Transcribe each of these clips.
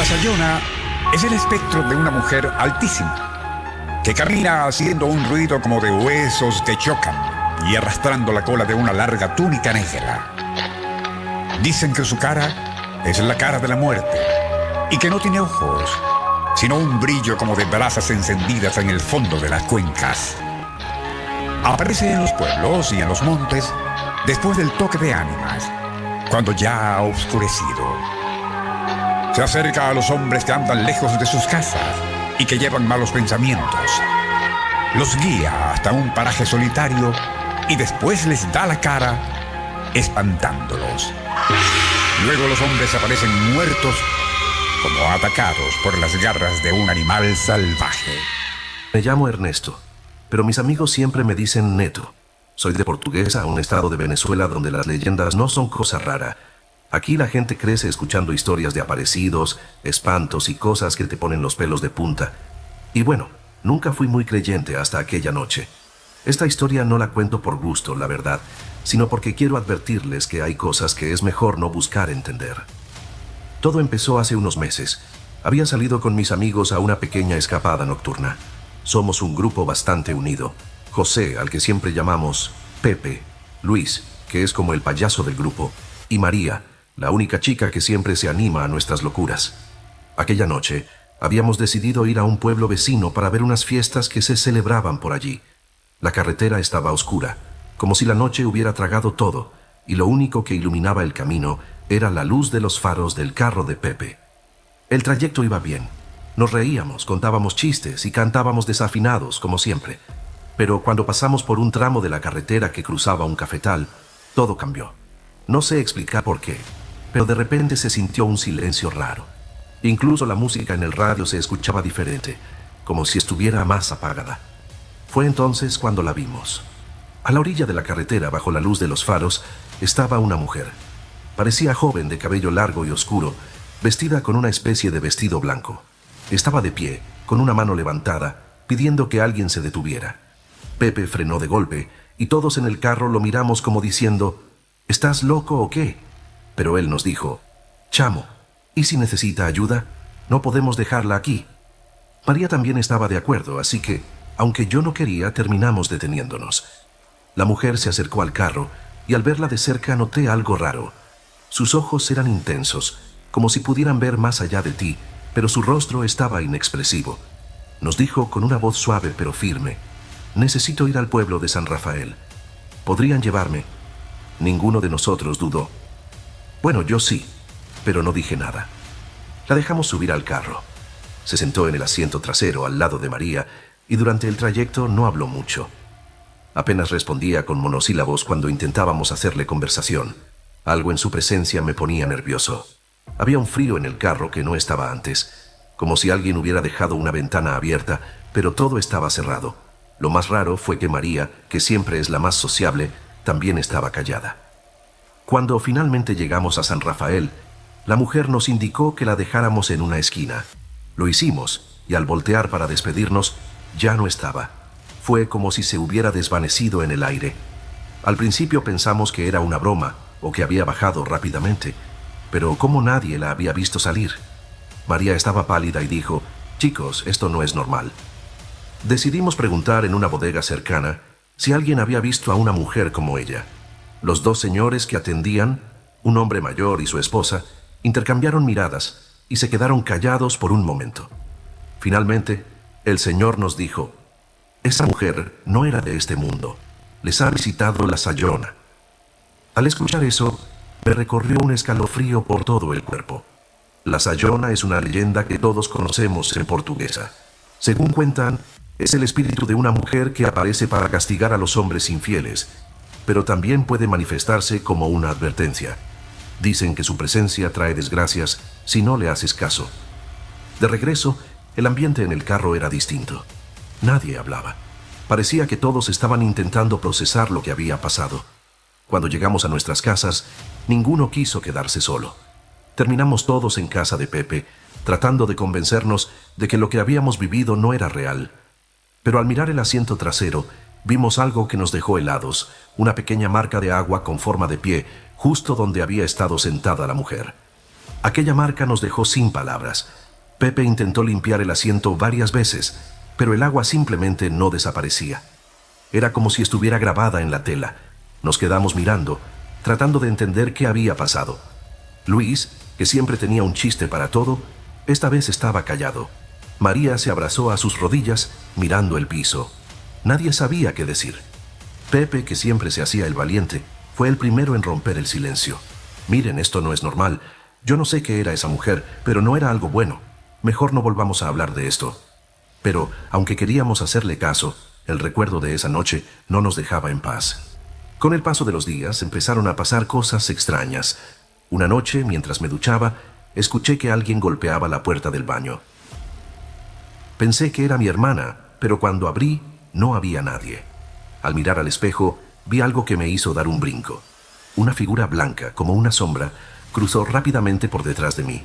La Sayona es el espectro de una mujer altísima, que camina haciendo un ruido como de huesos que chocan y arrastrando la cola de una larga túnica negra. Dicen que su cara es la cara de la muerte y que no tiene ojos, sino un brillo como de brasas encendidas en el fondo de las cuencas. Aparece en los pueblos y en los montes después del toque de ánimas, cuando ya ha oscurecido. Se acerca a los hombres que andan lejos de sus casas y que llevan malos pensamientos. Los guía hasta un paraje solitario y después les da la cara, espantándolos. Luego los hombres aparecen muertos, como atacados por las garras de un animal salvaje. Me llamo Ernesto, pero mis amigos siempre me dicen Neto. Soy de Portuguesa, un estado de Venezuela donde las leyendas no son cosa rara. Aquí la gente crece escuchando historias de aparecidos, espantos y cosas que te ponen los pelos de punta. Y bueno, nunca fui muy creyente hasta aquella noche. Esta historia no la cuento por gusto, la verdad, sino porque quiero advertirles que hay cosas que es mejor no buscar entender. Todo empezó hace unos meses. Había salido con mis amigos a una pequeña escapada nocturna. Somos un grupo bastante unido. José, al que siempre llamamos Pepe, Luis, que es como el payaso del grupo, y María, la única chica que siempre se anima a nuestras locuras. Aquella noche, habíamos decidido ir a un pueblo vecino para ver unas fiestas que se celebraban por allí. La carretera estaba oscura, como si la noche hubiera tragado todo, y lo único que iluminaba el camino era la luz de los faros del carro de Pepe. El trayecto iba bien. Nos reíamos, contábamos chistes y cantábamos desafinados, como siempre. Pero cuando pasamos por un tramo de la carretera que cruzaba un cafetal, todo cambió. No sé explicar por qué, pero de repente se sintió un silencio raro. Incluso la música en el radio se escuchaba diferente, como si estuviera más apagada. Fue entonces cuando la vimos. A la orilla de la carretera, bajo la luz de los faros, estaba una mujer. Parecía joven, de cabello largo y oscuro, vestida con una especie de vestido blanco. Estaba de pie, con una mano levantada, pidiendo que alguien se detuviera. Pepe frenó de golpe, y todos en el carro lo miramos como diciendo, ¿estás loco o qué? Pero él nos dijo, chamo, ¿y si necesita ayuda? No podemos dejarla aquí. María también estaba de acuerdo, así que, aunque yo no quería, terminamos deteniéndonos. La mujer se acercó al carro, y al verla de cerca noté algo raro. Sus ojos eran intensos, como si pudieran ver más allá de ti, pero su rostro estaba inexpresivo. Nos dijo con una voz suave pero firme, necesito ir al pueblo de San Rafael. ¿Podrían llevarme? Ninguno de nosotros dudó. Bueno, yo sí, pero no dije nada. La dejamos subir al carro. Se sentó en el asiento trasero al lado de María y durante el trayecto no habló mucho. Apenas respondía con monosílabos cuando intentábamos hacerle conversación. Algo en su presencia me ponía nervioso. Había un frío en el carro que no estaba antes, como si alguien hubiera dejado una ventana abierta, pero todo estaba cerrado. Lo más raro fue que María, que siempre es la más sociable, también estaba callada. Cuando finalmente llegamos a San Rafael, la mujer nos indicó que la dejáramos en una esquina. Lo hicimos, y al voltear para despedirnos, ya no estaba. Fue como si se hubiera desvanecido en el aire. Al principio pensamos que era una broma, o que había bajado rápidamente, pero como nadie la había visto salir. María estaba pálida y dijo, chicos, esto no es normal. Decidimos preguntar en una bodega cercana si alguien había visto a una mujer como ella. Los dos señores que atendían, un hombre mayor y su esposa, intercambiaron miradas y se quedaron callados por un momento. Finalmente, el señor nos dijo, esa mujer no era de este mundo, les ha visitado la Sayona. Al escuchar eso, me recorrió un escalofrío por todo el cuerpo. La Sayona es una leyenda que todos conocemos en Portuguesa. Según cuentan, es el espíritu de una mujer que aparece para castigar a los hombres infieles, pero también puede manifestarse como una advertencia. Dicen que su presencia trae desgracias si no le haces caso. De regreso, el ambiente en el carro era distinto. Nadie hablaba. Parecía que todos estaban intentando procesar lo que había pasado. Cuando llegamos a nuestras casas, ninguno quiso quedarse solo. Terminamos todos en casa de Pepe, tratando de convencernos de que lo que habíamos vivido no era real. Pero al mirar el asiento trasero, vimos algo que nos dejó helados, una pequeña marca de agua con forma de pie, justo donde había estado sentada la mujer. Aquella marca nos dejó sin palabras. Pepe intentó limpiar el asiento varias veces, pero el agua simplemente no desaparecía. Era como si estuviera grabada en la tela. Nos quedamos mirando, tratando de entender qué había pasado. Luis, que siempre tenía un chiste para todo, esta vez estaba callado. María se abrazó a sus rodillas, mirando el piso. Nadie sabía qué decir. Pepe, que siempre se hacía el valiente, fue el primero en romper el silencio. Miren, esto no es normal. Yo no sé qué era esa mujer, pero no era algo bueno. Mejor no volvamos a hablar de esto. Pero, aunque queríamos hacerle caso, el recuerdo de esa noche no nos dejaba en paz. Con el paso de los días empezaron a pasar cosas extrañas. Una noche, mientras me duchaba, escuché que alguien golpeaba la puerta del baño. Pensé que era mi hermana, pero cuando abrí, no había nadie. Al mirar al espejo, vi algo que me hizo dar un brinco. Una figura blanca, como una sombra, cruzó rápidamente por detrás de mí.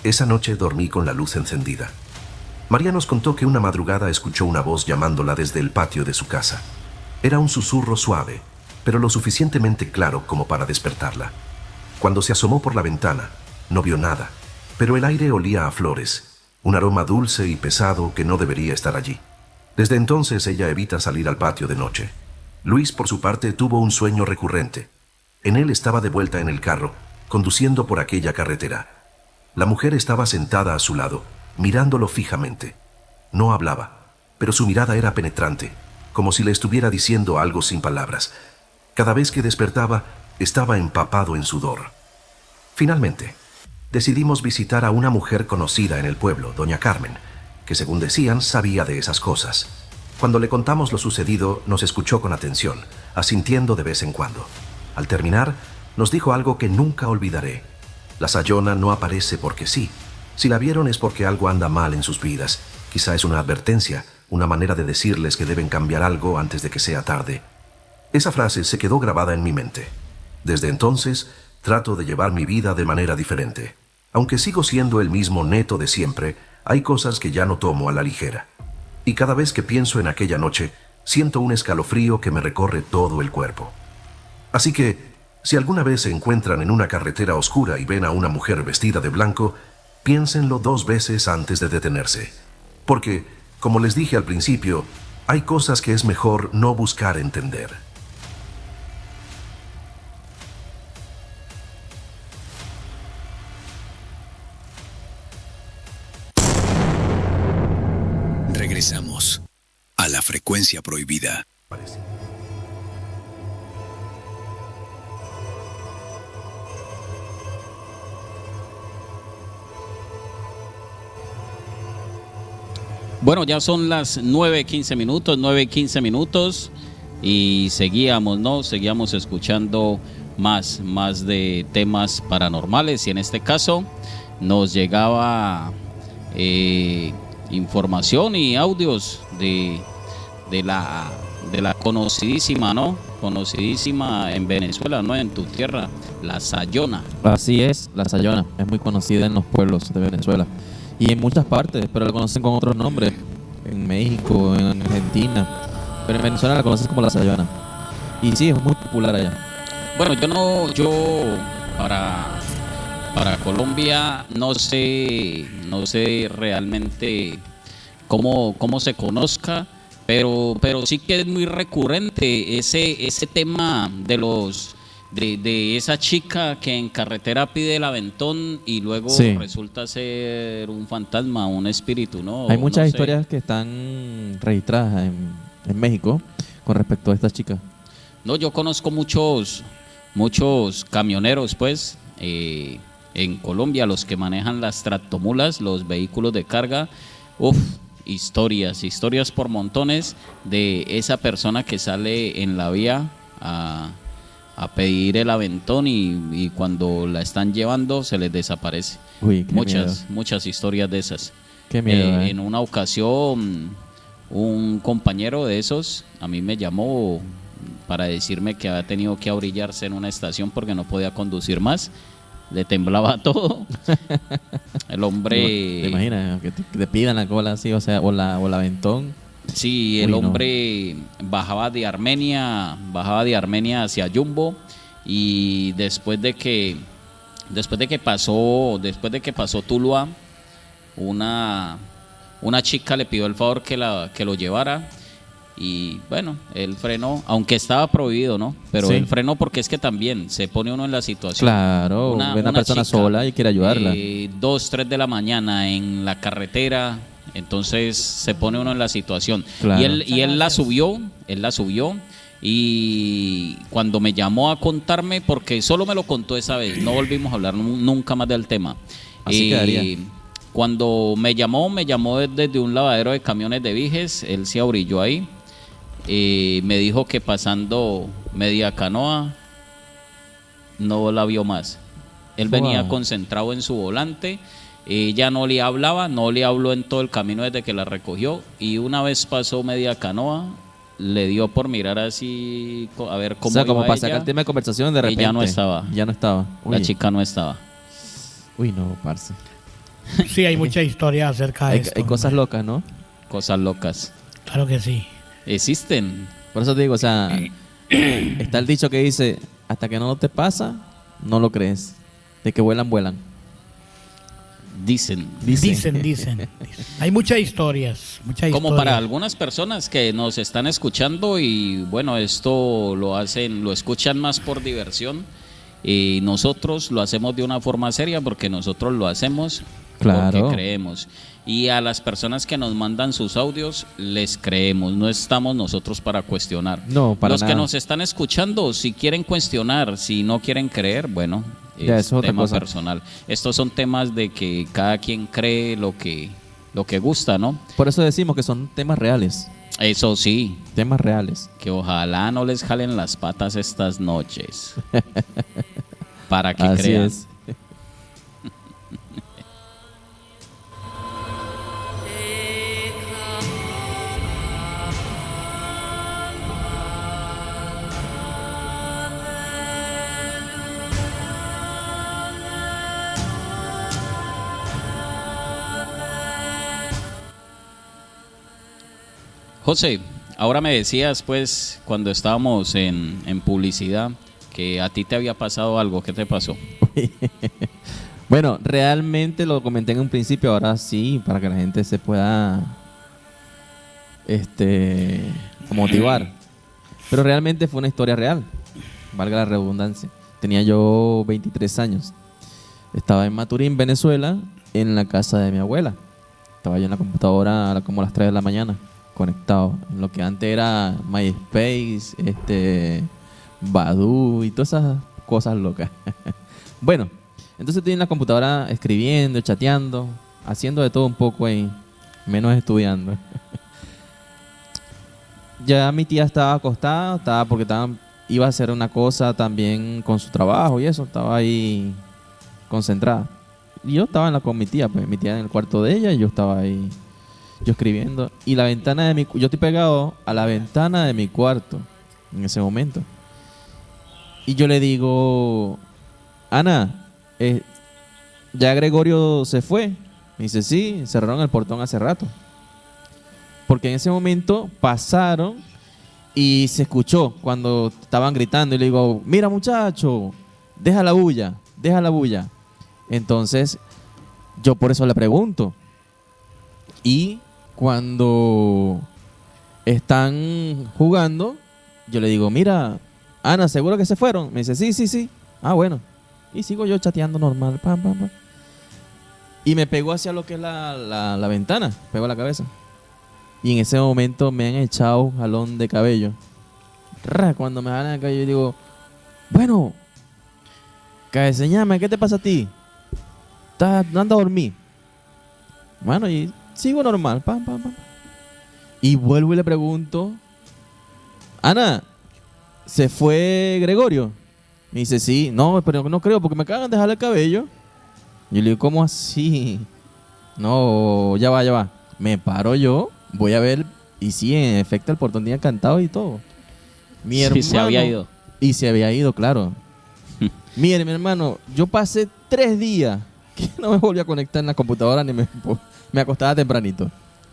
Esa noche dormí con la luz encendida. María nos contó que una madrugada escuchó una voz llamándola desde el patio de su casa. Era un susurro suave, pero lo suficientemente claro como para despertarla. Cuando se asomó por la ventana, no vio nada, pero el aire olía a flores, un aroma dulce y pesado que no debería estar allí. Desde entonces ella evita salir al patio de noche. Luis, por su parte, tuvo un sueño recurrente. En él estaba de vuelta en el carro, conduciendo por aquella carretera. La mujer estaba sentada a su lado, mirándolo fijamente. No hablaba, pero su mirada era penetrante, como si le estuviera diciendo algo sin palabras. Cada vez que despertaba, estaba empapado en sudor. Finalmente, decidimos visitar a una mujer conocida en el pueblo, doña Carmen, que según decían sabía de esas cosas. Cuando le contamos lo sucedido, nos escuchó con atención, asintiendo de vez en cuando. Al terminar, nos dijo algo que nunca olvidaré. La Sayona no aparece porque sí. Si la vieron es porque algo anda mal en sus vidas. Quizá es una advertencia, una manera de decirles que deben cambiar algo antes de que sea tarde. Esa frase se quedó grabada en mi mente. Desde entonces, trato de llevar mi vida de manera diferente. Aunque sigo siendo el mismo Neto de siempre, hay cosas que ya no tomo a la ligera. Y cada vez que pienso en aquella noche, siento un escalofrío que me recorre todo el cuerpo. Así que, si alguna vez se encuentran en una carretera oscura y ven a una mujer vestida de blanco, piénsenlo 2 veces antes de detenerse. Porque, como les dije al principio, hay cosas que es mejor no buscar entender. Regresamos a la frecuencia prohibida. Bueno, ya son las 9:15 minutos y seguíamos, ¿no? Seguíamos escuchando más de temas paranormales y en este caso nos llegaba información y audios de la conocidísima, ¿no? Conocidísima en Venezuela, ¿no? En tu tierra, la Sayona. Así es, la Sayona es muy conocida en los pueblos de Venezuela y en muchas partes, pero la conocen con otros nombres, en México, en Argentina, pero en Venezuela la conocen como la Sayona. Y sí, es muy popular allá. Bueno, yo para Colombia no sé realmente cómo se conozca, pero sí que es muy recurrente ese tema de esa chica que en carretera pide el aventón y luego Sí. resulta ser un fantasma, un espíritu, ¿no? Hay muchas No sé. historias que están registradas en México con respecto a esta chica. No, yo conozco muchos camioneros, pues, en Colombia, los que manejan las tractomulas, los vehículos de carga. Historias por montones de esa persona que sale en la vía a pedir el aventón y cuando la están llevando se les desaparece. Uy, qué miedo. Muchas historias de esas. Qué miedo, En una ocasión, un compañero de esos a mí me llamó para decirme que había tenido que orillarse en una estación porque no podía conducir más. Le temblaba todo. El hombre... ¿Te imaginas que te pidan la cola así, o sea, o la aventón? Sí, el Uy, no. hombre bajaba de Armenia hacia Jumbo y después de que después de que pasó Tuluá, una chica le pidió el favor que lo llevara. Y bueno, él frenó, aunque estaba prohibido, ¿no? Pero Sí. él frenó porque es que también se pone uno en la situación. Claro, ve una persona chica, sola y quiere ayudarla. 2, 3 de la mañana en la carretera, entonces se pone uno en la situación. Claro. Y él la subió, y cuando me llamó a contarme, porque solo me lo contó esa vez, no volvimos a hablar nunca más del tema. Así quedaría. Cuando me llamó desde un lavadero de camiones de Viges, él se abrilló ahí. Me dijo que pasando media canoa no la vio más. Él venía concentrado en su volante. Ella no le hablaba, no le habló en todo el camino desde que la recogió. Y una vez pasó media canoa, le dio por mirar así a ver cómo O sea, como iba para ella, sacar el tema de conversación de y repente. ya no estaba. Ya no estaba. La Uy. chica no estaba. Uy, no, parce. Sí, hay mucha historia acerca de esto. Hay cosas locas, ¿no? Cosas locas. Claro que sí. Existen. Por eso te digo, o sea, está el dicho que dice, hasta que no te pasa, no lo crees. De que vuelan, vuelan. Dicen. Dicen. Hay muchas historias. Como para algunas personas que nos están escuchando y bueno, esto lo escuchan más por diversión, y nosotros lo hacemos de una forma seria porque nosotros lo hacemos Claro. porque creemos. Y a las personas que nos mandan sus audios les creemos, no estamos nosotros para cuestionar. No, para Los que nada. nos están escuchando, si quieren cuestionar, si no quieren creer, bueno, Ya, es eso es otra tema cosa. personal. Estos son temas de que cada quien cree lo que gusta, ¿no? Por eso decimos que son temas reales. Eso sí, Temas reales. que ojalá no les jalen las patas estas noches. Para que Así crean. es. José, ahora me decías, pues, cuando estábamos en publicidad, que a ti te había pasado algo. ¿Qué te pasó? Bueno, realmente lo comenté en un principio, ahora sí, para que la gente se pueda motivar. Pero realmente fue una historia real, valga la redundancia. Tenía yo 23 años. Estaba en Maturín, Venezuela, en la casa de mi abuela. Estaba yo en la computadora como a las 3 de la mañana, conectado. En lo que antes era MySpace, Badoo y todas esas cosas locas. Bueno, entonces estoy en la computadora escribiendo, chateando, haciendo de todo un poco ahí, menos estudiando. Ya mi tía estaba acostada, porque iba a hacer una cosa también con su trabajo y eso, estaba ahí concentrada. Y yo estaba con mi tía, pues mi tía en el cuarto de ella y yo estaba ahí, yo escribiendo. Y la ventana yo estoy pegado a la ventana de mi cuarto en ese momento. Y yo le digo, Ana, ¿ya Gregorio se fue? Me dice, sí, cerraron el portón hace rato. Porque en ese momento pasaron y se escuchó cuando estaban gritando. Y le digo, mira muchacho, deja la bulla, deja la bulla. Entonces, yo por eso le pregunto. Y cuando están jugando, yo le digo, mira, Ana, ¿seguro que se fueron? Me dice, sí. Ah, bueno. Y sigo yo chateando normal. Pam, pam, pam. Y me pegó hacia lo que es la ventana. Pegó la cabeza. Y en ese momento me han echado un jalón de cabello. Cuando me jalan el cabello, yo digo, bueno, cabeceñame, ¿qué te pasa a ti? ¿Andas a dormir? Bueno, y sigo normal. Pam, pam, pam. Y vuelvo y le pregunto, Ana, ¿se fue Gregorio? Me dice, sí. No, pero no creo, porque me acaban de jalar el cabello. Yo le digo, ¿cómo así? No, ya va. Me paro yo, voy a ver. Y sí, en efecto, el portón tenía cantado y todo. Mi hermano. Sí, se había ido. Y se había ido, claro. Mire, mi hermano, yo pasé 3 días que no me volví a conectar en la computadora ni me acostaba tempranito.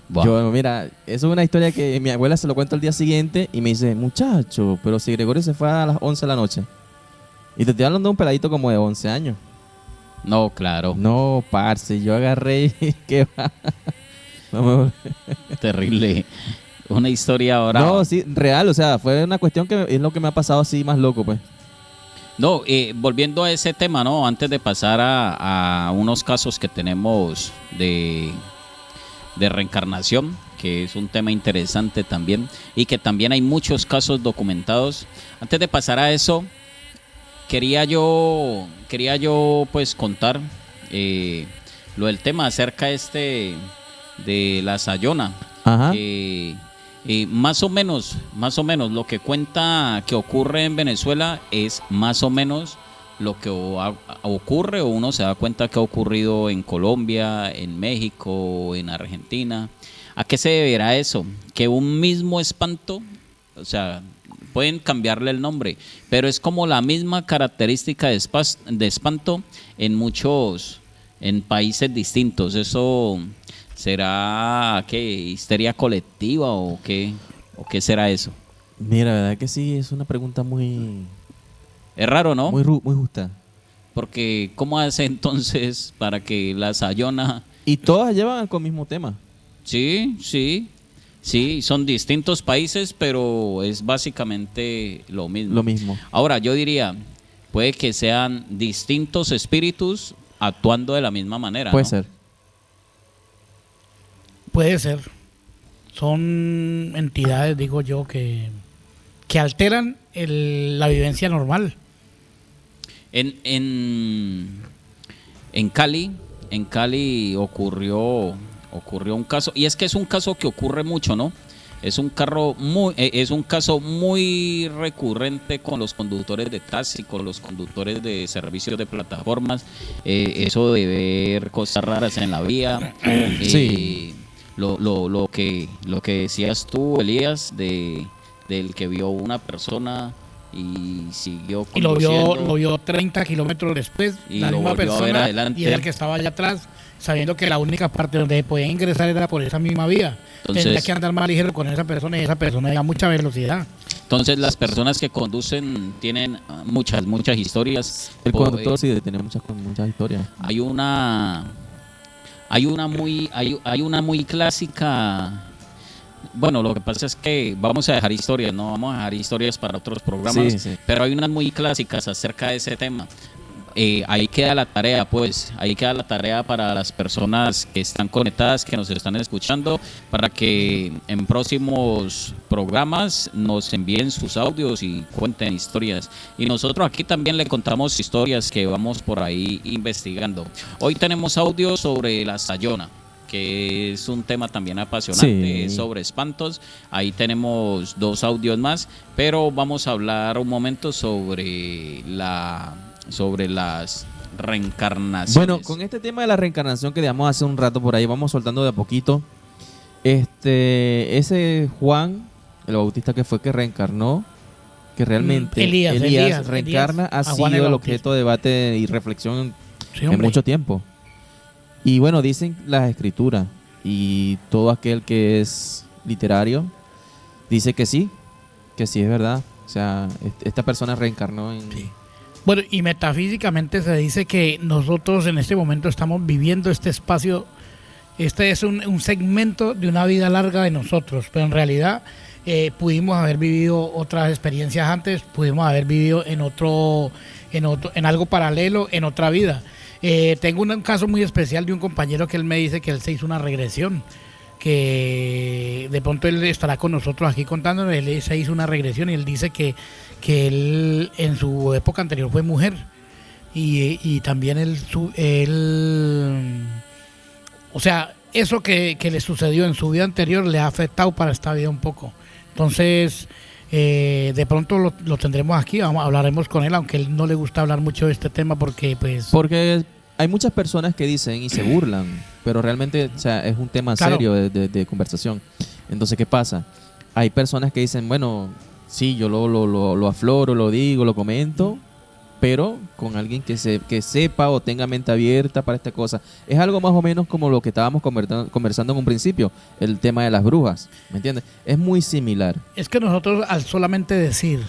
Wow. Yo, mira, eso es una historia que mi abuela se lo cuenta al día siguiente y me dice, muchacho, pero si Gregorio se fue a las 11 de la noche. Y te estoy hablando de un peladito como de 11 años. No, claro. No, parce, yo agarré y ¿qué va? No Terrible. Una historia ahora. No, sí, real, o sea, fue una cuestión que es lo que me ha pasado así más loco, pues. No, volviendo a ese tema, ¿no? Antes de pasar a unos casos que tenemos de reencarnación, que es un tema interesante también, y que también hay muchos casos documentados. Antes de pasar a eso, quería yo pues contar lo del tema acerca de la Sayona. Ajá. Más o menos lo que cuenta que ocurre en Venezuela es más o menos lo que ocurre o uno se da cuenta que ha ocurrido en Colombia, en México, en Argentina. ¿A qué se deberá eso? Que un mismo espanto, o sea, pueden cambiarle el nombre, pero es como la misma característica de espanto en países distintos. Eso ¿será qué? ¿Histeria colectiva o qué será eso? Mira, la verdad que sí, es una pregunta muy... Es raro, ¿no? Muy justa. Porque ¿cómo hace entonces para que la Sayona... Y todas llevan con el mismo tema. Sí, son distintos países, pero es básicamente lo mismo. Lo mismo. Ahora, yo diría, puede que sean distintos espíritus actuando de la misma manera, Puede ¿no? ser. Puede ser. Son entidades, digo yo, que alteran la vivencia normal. En Cali ocurrió un caso, y es que es un caso que ocurre mucho, ¿no? Es un caso muy recurrente con los conductores de taxi, con los conductores de servicios de plataformas, eso de ver cosas raras en la vía. Sí. Lo que decías tú, Elías, del que vio una persona y siguió Y conduciendo. lo vio 30 kilómetros después, Y la lo misma volvió a ver persona, adelante. y era el que estaba allá atrás, sabiendo que la única parte donde podía ingresar era por esa misma vía. Entonces- Tendría que andar más ligero con esa persona, y esa persona iba a mucha velocidad. Entonces las personas que conducen tienen muchas historias. El O, conductor sí tiene muchas historias. hay una muy clásica. Bueno, lo que pasa es que vamos a dejar historias, no vamos a dejar historias para otros programas, Sí, sí. pero hay unas muy clásicas acerca de ese tema. Ahí queda la tarea, para las personas que están conectadas, que nos están escuchando, para que en próximos programas nos envíen sus audios y cuenten historias. Y nosotros aquí también le contamos historias que vamos por ahí investigando. Hoy tenemos audios sobre la Sayona, que es un tema también apasionante, Sí. sobre espantos. Ahí tenemos 2 audios más, pero vamos a hablar un momento sobre las reencarnaciones. Bueno, con este tema de la reencarnación que dejamos hace un rato por ahí, vamos soltando de a poquito. Ese Juan, el bautista que fue que reencarnó, que realmente Elías reencarna, ha a Juan el sido el Bautista. objeto de debate y reflexión Sí, en hombre. mucho tiempo. Y bueno, dicen las escrituras y todo aquel que es literario dice que sí es verdad. O sea, esta persona reencarnó en... Sí. Bueno, y metafísicamente se dice que nosotros en este momento estamos viviendo este espacio. Este es un segmento de una vida larga de nosotros, pero en realidad pudimos haber vivido otras experiencias antes, pudimos haber vivido en algo paralelo, en otra vida. Tengo un caso muy especial de un compañero que él me dice que él se hizo una regresión, que de pronto él estará con nosotros aquí contándonos. Él se hizo una regresión y él dice que él en su época anterior fue mujer, y también o sea, eso que le sucedió en su vida anterior le ha afectado para esta vida un poco. Entonces de pronto lo tendremos aquí, hablaremos con él, aunque él no le gusta hablar mucho de este tema porque Porque hay muchas personas que dicen y se burlan, pero realmente, o sea, es un tema Claro. serio de conversación. Entonces, ¿qué pasa? Hay personas que dicen, bueno, sí, yo lo afloro, lo digo, lo comento, pero con alguien que sepa o tenga mente abierta para esta cosa. Es algo más o menos como lo que estábamos conversando en un principio, el tema de las brujas, ¿me entiendes? Es muy similar. es que nosotros al solamente decir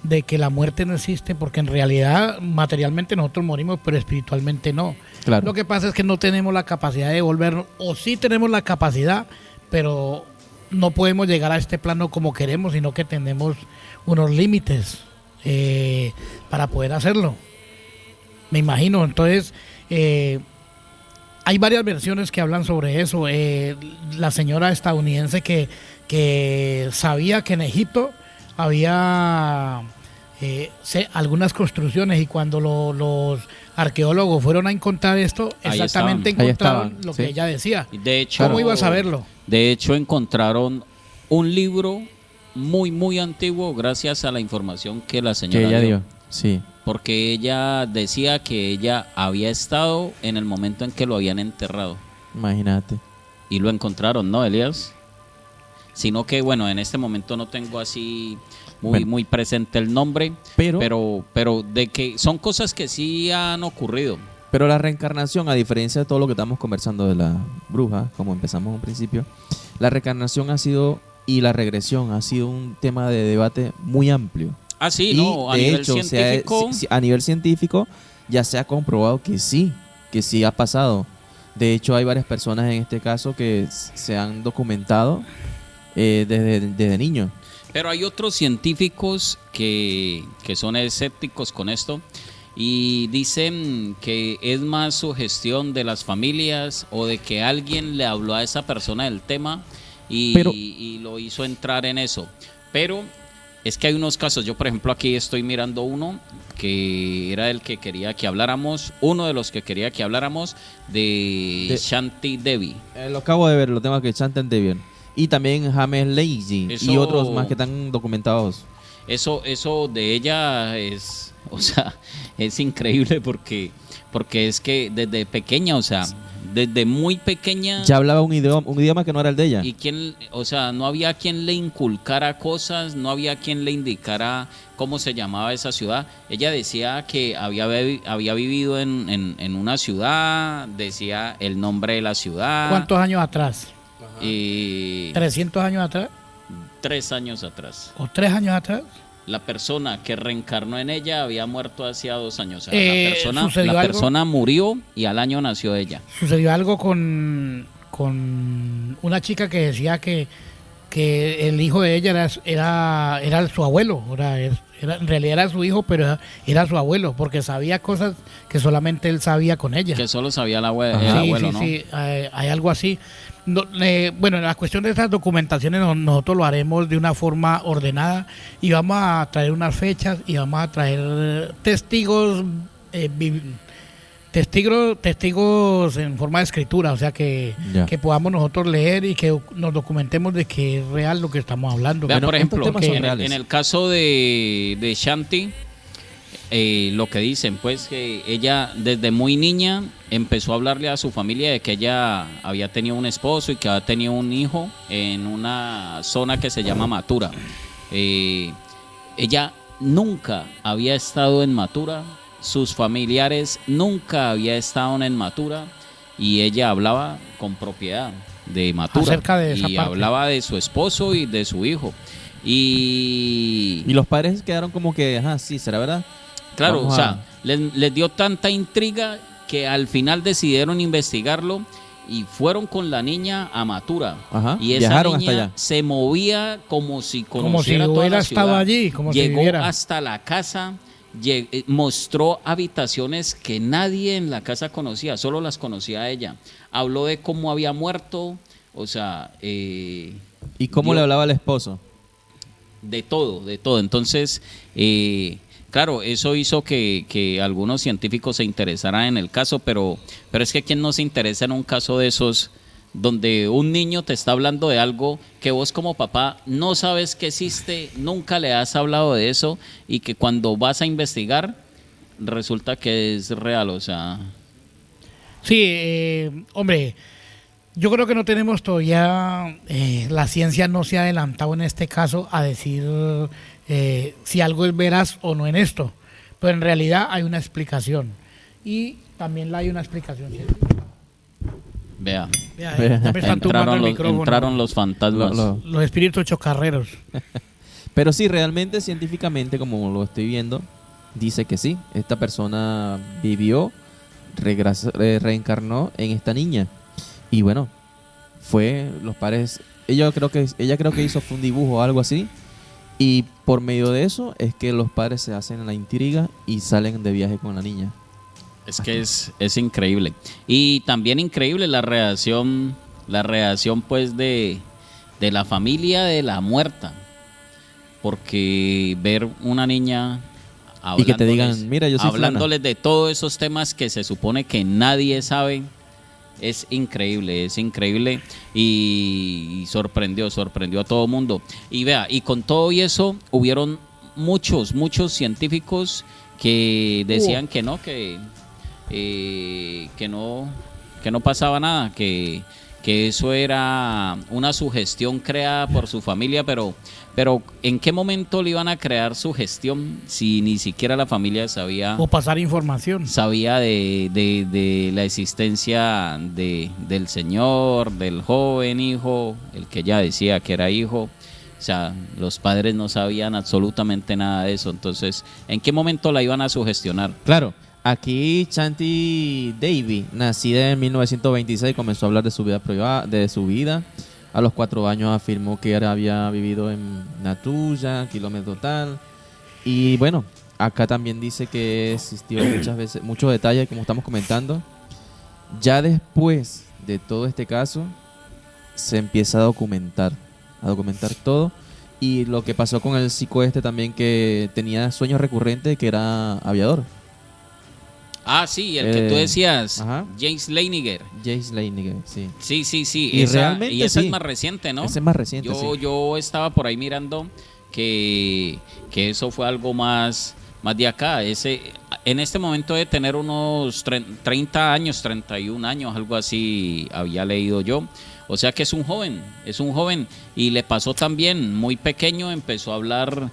de que la muerte no existe, porque en realidad materialmente nosotros morimos, pero espiritualmente no. Claro. Lo que pasa es que no tenemos la capacidad de volvernos, o sí tenemos la capacidad, pero no podemos llegar a este plano como queremos, sino que tenemos unos límites para poder hacerlo. Me imagino. Entonces, hay varias versiones que hablan sobre eso. La señora estadounidense que sabía que en Egipto había algunas construcciones, y cuando los arqueólogos fueron a encontrar esto, Ahí exactamente estaban. Ahí encontraron estaban, lo sí. que ella decía. De hecho, ¿Cómo iba a saberlo? De hecho, encontraron un libro muy, muy antiguo gracias a la información que la Que señora ella dio. dio. Sí. Porque ella decía que ella había estado en el momento en que lo habían enterrado. Imagínate. Y lo encontraron, ¿no, Elías? Sino que, bueno, en este momento no tengo así Bueno. muy presente el nombre, Pero de que son cosas que sí han ocurrido. Pero la reencarnación, a diferencia de todo lo que estamos conversando de la bruja, como empezamos en un principio, la reencarnación ha sido, y la regresión ha sido un tema de debate muy amplio. Ah, sí, Y no, a de nivel hecho, científico. a nivel científico ya se ha comprobado que sí ha pasado. De hecho, hay varias personas en este caso que se han documentado desde niños. Pero hay otros científicos que son escépticos con esto y dicen que es más sugestión de las familias o de que alguien le habló a esa persona del tema y lo hizo entrar en eso. Pero es que hay unos casos, yo por ejemplo aquí estoy mirando uno que era el que quería que habláramos, uno de los que quería que habláramos de Shanti Devi. Lo acabo de ver, los temas que chantan de bien. Y también James Lacey y Eso- otros más que están documentados. Eso de ella es, o sea, es increíble porque es que desde pequeña, o sea, desde muy pequeña, Ya hablaba un idioma que no era el de ella. y quien, o sea, no había quien le inculcara cosas, no había quien le indicara cómo se llamaba esa ciudad. Ella decía que había vivido en una ciudad, decía el nombre de la ciudad. ¿Cuántos años atrás? Y ¿300 años atrás? 3 años atrás. ¿O 3 años atrás? La persona que reencarnó en ella había muerto hacía 2 años. O sea, ¿sucedió la algo? persona murió y al año nació ella. Sucedió algo con una chica que decía que el hijo de ella era su abuelo. En realidad era su hijo, pero era su abuelo, porque sabía cosas que solamente él sabía con ella. Que solo sabía el Ajá. abuelo, sí, ¿no? sí, hay algo así. No, bueno, la cuestión de estas documentaciones nosotros lo haremos de una forma ordenada y vamos a traer unas fechas y vamos a traer testigos en forma de escritura, o sea que podamos nosotros leer y que nos documentemos de que es real lo que estamos hablando. Vea, Bueno, por ejemplo, estos temas son en reales. el caso de Shanti, lo que dicen, pues que ella desde muy niña empezó a hablarle a su familia de que ella había tenido un esposo y que había tenido un hijo en una zona que se llama Mathura. Ella nunca había estado en Mathura, sus familiares nunca había estado en Mathura y ella hablaba con propiedad de Mathura Acerca de esa y parte. hablaba de su esposo y de su hijo. Y los padres quedaron como que, ajá, sí, ¿será verdad? claro, Vamos o a- sea, les dio tanta intriga que al final decidieron investigarlo y fueron con la niña a Mathura. Ajá, Y esa viajaron niña hasta allá. se movía como si Como si conociera toda hubiera la estado ciudad. allí, como si Llegó viviera. hasta la casa, mostró habitaciones que nadie en la casa conocía, solo las conocía ella. Habló de cómo había muerto, o sea, ¿Y cómo dio- le hablaba al esposo? de todo, de todo. Entonces, claro, eso hizo que algunos científicos se interesaran en el caso, pero es que ¿quién no se interesa en un caso de esos donde un niño te está hablando de algo que vos como papá no sabes que existe, nunca le has hablado de eso y que cuando vas a investigar resulta que es real, o sea... Sí, hombre, yo creo que no tenemos todavía, la ciencia no se ha adelantado en este caso a decir si algo es veraz o no en esto, pero en realidad hay una explicación y también hay una explicación científica. Vea, Vea, ya me están tumbando el micrófono. entraron los fantasmas. Lo- Los espíritus chocarreros. Pero sí, realmente, científicamente, como lo estoy viendo, dice que sí. Esta persona vivió, reencarnó en esta niña. Y bueno, fue los padres... ella creo que hizo fue un dibujo o algo así. Y por medio de eso es que los padres se hacen la intriga y salen de viaje con la niña. Es que es increíble. Y también increíble la reacción pues de la familia de la muerta. Porque ver una niña Y que te digan, mira, yo soy hablándoles de todos esos temas que se supone que nadie sabe, es increíble y sorprendió a todo el mundo. Y vea, y con todo y eso, hubieron muchos científicos que decían que no pasaba nada, que eso era una sugestión creada por su familia, pero ¿en qué momento le iban a crear sugestión si ni siquiera la familia sabía O pasar información. de la existencia del señor, del joven hijo, el que ella decía que era hijo? O sea, los padres no sabían absolutamente nada de eso. Entonces, ¿en qué momento la iban a sugestionar? Claro, aquí Chanti Davy, nacida en 1926, comenzó a hablar de su vida privada, de su vida. A los 4 años afirmó que había vivido en Natuya, kilómetro tal. Y bueno, acá también dice que existió muchos detalles, como estamos comentando. Ya después de todo este caso, se empieza a documentar todo. Y lo que pasó con el chico también, que tenía sueños recurrentes, que era aviador. Ah, sí, el que tú decías, ajá. James Leiniger. James Leiniger, sí. Sí. Y realmente y esa sí. es más reciente, ¿no? Ese es más reciente, sí. Yo estaba por ahí mirando que eso fue algo más de acá. En este momento de tener unos 30 años, 31 años, algo así había leído yo. O sea que es un joven. Y le pasó también, muy pequeño, empezó a hablar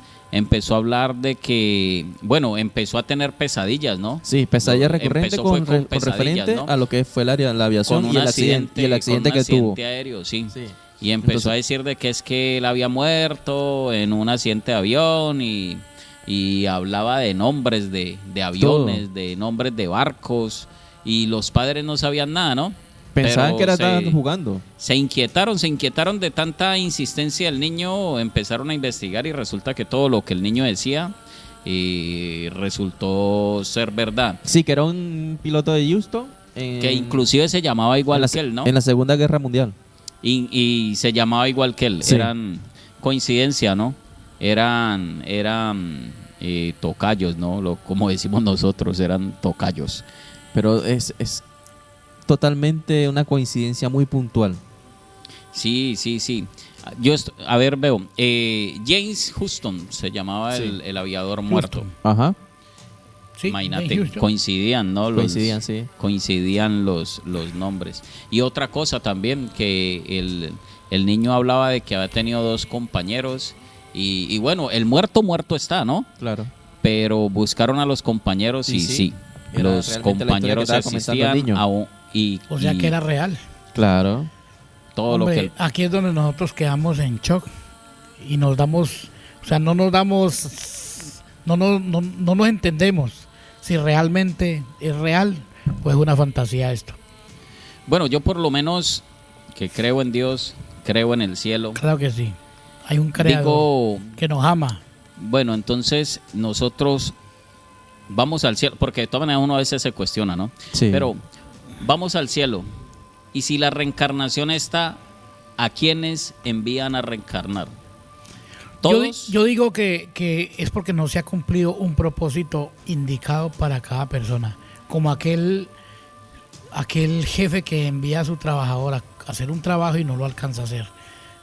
de que, bueno, empezó a tener pesadillas, ¿no? Sí, pesadillas recurrentes con referente, ¿no?, a lo que fue la aviación y el accidente que tuvo. Aéreo, sí. Y empezó a decir de que es que él había muerto en un accidente de avión y hablaba de nombres de aviones, todo, de nombres de barcos, y los padres no sabían nada, ¿no? Pensaban que era estar jugando. Se inquietaron de tanta insistencia del niño, empezaron a investigar y resulta que todo lo que el niño decía resultó ser verdad. Sí, que era un piloto de Houston. Que inclusive se llamaba igual que él, ¿no? En la Segunda Guerra Mundial. Y se llamaba igual que él. Sí. Eran coincidencia, ¿no? Eran tocayos, ¿no? Como decimos nosotros, eran tocayos. Pero es totalmente una coincidencia muy puntual. Sí. A ver, veo. James Houston se llamaba, sí, el aviador muerto. Ajá. Sí, imagínate, coincidían, ¿no? Sí. Coincidían los nombres. Y otra cosa también, que el niño hablaba de que había tenido 2 compañeros. Y bueno, el muerto está, ¿no? Claro. Pero buscaron a los compañeros y sí. Los compañeros existían aún. O sea que era real. Claro. Todo Hombre, lo que... aquí es donde nosotros quedamos en shock y nos damos, o sea, no nos entendemos si realmente es real o es una fantasía esto. Bueno, yo por lo menos, que creo en Dios, creo en el cielo. Claro que sí. Hay un creador que nos ama. Bueno, entonces nosotros vamos al cielo, porque de todas maneras uno a veces se cuestiona, ¿no? Sí. Pero vamos al cielo. Y si la reencarnación está, ¿a quiénes envían a reencarnar? ¿Todos? Yo digo que es porque no se ha cumplido un propósito indicado para cada persona. Como aquel jefe que envía a su trabajador a hacer un trabajo y no lo alcanza a hacer.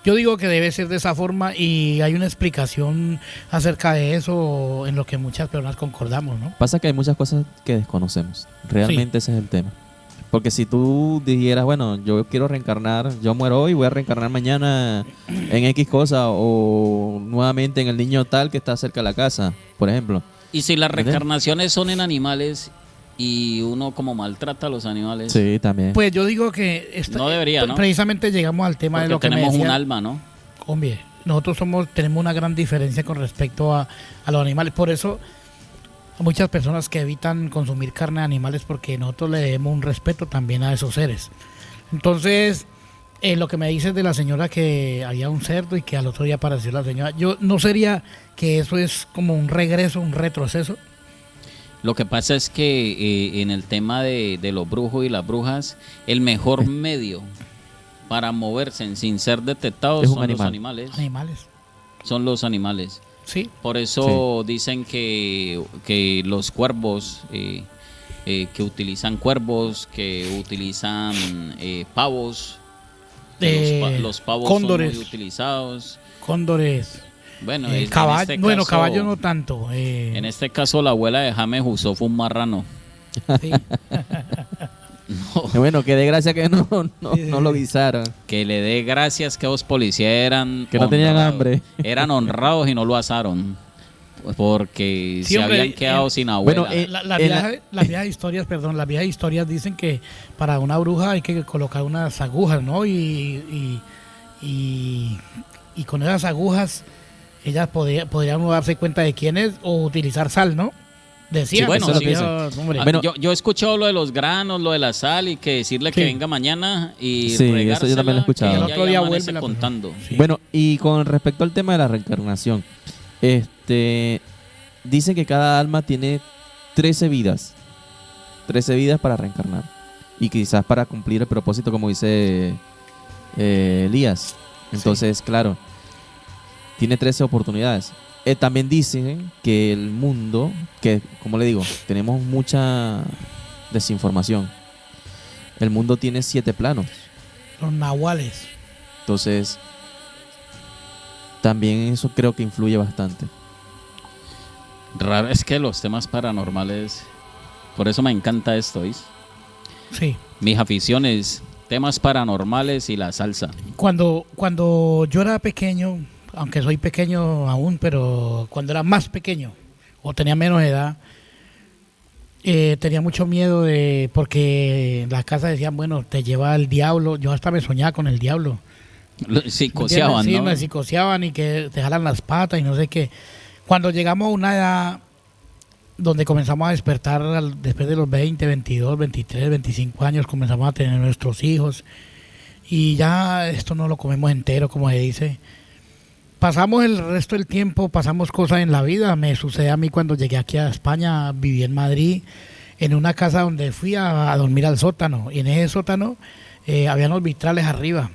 Yo digo que debe ser de esa forma y hay una explicación acerca de eso en lo que muchas personas concordamos, ¿no? Pasa que hay muchas cosas que desconocemos. Realmente sí. Ese es el tema. Porque si tú dijeras, bueno, yo quiero reencarnar, yo muero hoy, voy a reencarnar mañana en X cosa o nuevamente en el niño tal que está cerca de la casa, por ejemplo. Y si las reencarnaciones son en animales y uno como maltrata a los animales. Sí, también. Pues yo digo que no debería, ¿no? Precisamente llegamos al tema. Porque de lo que tenemos me decía, un alma, ¿no? Hombre, nosotros tenemos una gran diferencia con respecto a los animales. Por eso hay muchas personas que evitan consumir carne de animales porque nosotros le debemos un respeto también a esos seres. Entonces, lo que me dices de la señora que había un cerdo y que al otro día apareció la señora, yo no sería que eso es como un regreso, un retroceso. Lo que pasa es que en el tema de los brujos y las brujas, el mejor medio para moverse sin ser detectados Es un son los animal. animales. Son los animales. Sí. Por eso dicen que los cuervos, que utilizan cuervos, que utilizan pavos, los pavos cóndores. son muy utilizados. Cóndores. Bueno, caballo, caso, caballo no tanto. En este caso, la abuela de James usó fue un marrano. Sí. Bueno, que de gracia que no lo guisaron. Que le dé gracias que los policías eran Que no tenían honrados. hambre. Eran honrados y no lo asaron. Porque Sí, se hombre, habían quedado sin abuela. bueno, Las viejas historias dicen que para una bruja hay que colocar unas agujas, ¿no? Y con esas agujas ellas podrían darse cuenta de quién es o utilizar sal, ¿no? Decía. Sí, bueno, las sí, viejas, hombre. Bueno, yo he escuchado lo de los granos, lo de la sal y que decirle que Sí. venga mañana y Sí, eso yo también lo he escuchado. que El ella otro día ya vuelve amanece la contando. Sí. Bueno, y con respecto al tema de la reencarnación, dice que cada alma tiene 13 vidas. 13 vidas para reencarnar. Y quizás para cumplir el propósito, como dice Elías. Entonces, claro, tiene 13 oportunidades. También dicen que el mundo, que como le digo, tenemos mucha desinformación. El mundo tiene 7 planos. Los nahuales. Entonces, también eso creo que influye bastante. Raro es que los temas paranormales, por eso me encanta esto, ¿veis? Sí. Mis aficiones, temas paranormales y la salsa. Cuando yo era pequeño, aunque soy pequeño aún, pero cuando era más pequeño o tenía menos edad, tenía mucho miedo porque en la casa decían, bueno, te lleva el diablo. Yo hasta me soñaba con el diablo. Psicoseaban, Sí, ¿no? me psicoseaban y que te jalan las patas y no sé qué. Cuando llegamos a una edad donde comenzamos a despertar después de los 20, 22, 23, 25 años, comenzamos a tener nuestros hijos y ya esto no lo comemos entero, como se dice. Pasamos el resto del tiempo, pasamos cosas en la vida. Me sucedió a mí cuando llegué aquí a España, viví en Madrid, en una casa donde fui a dormir al sótano. Y en ese sótano había unos vitrales arriba.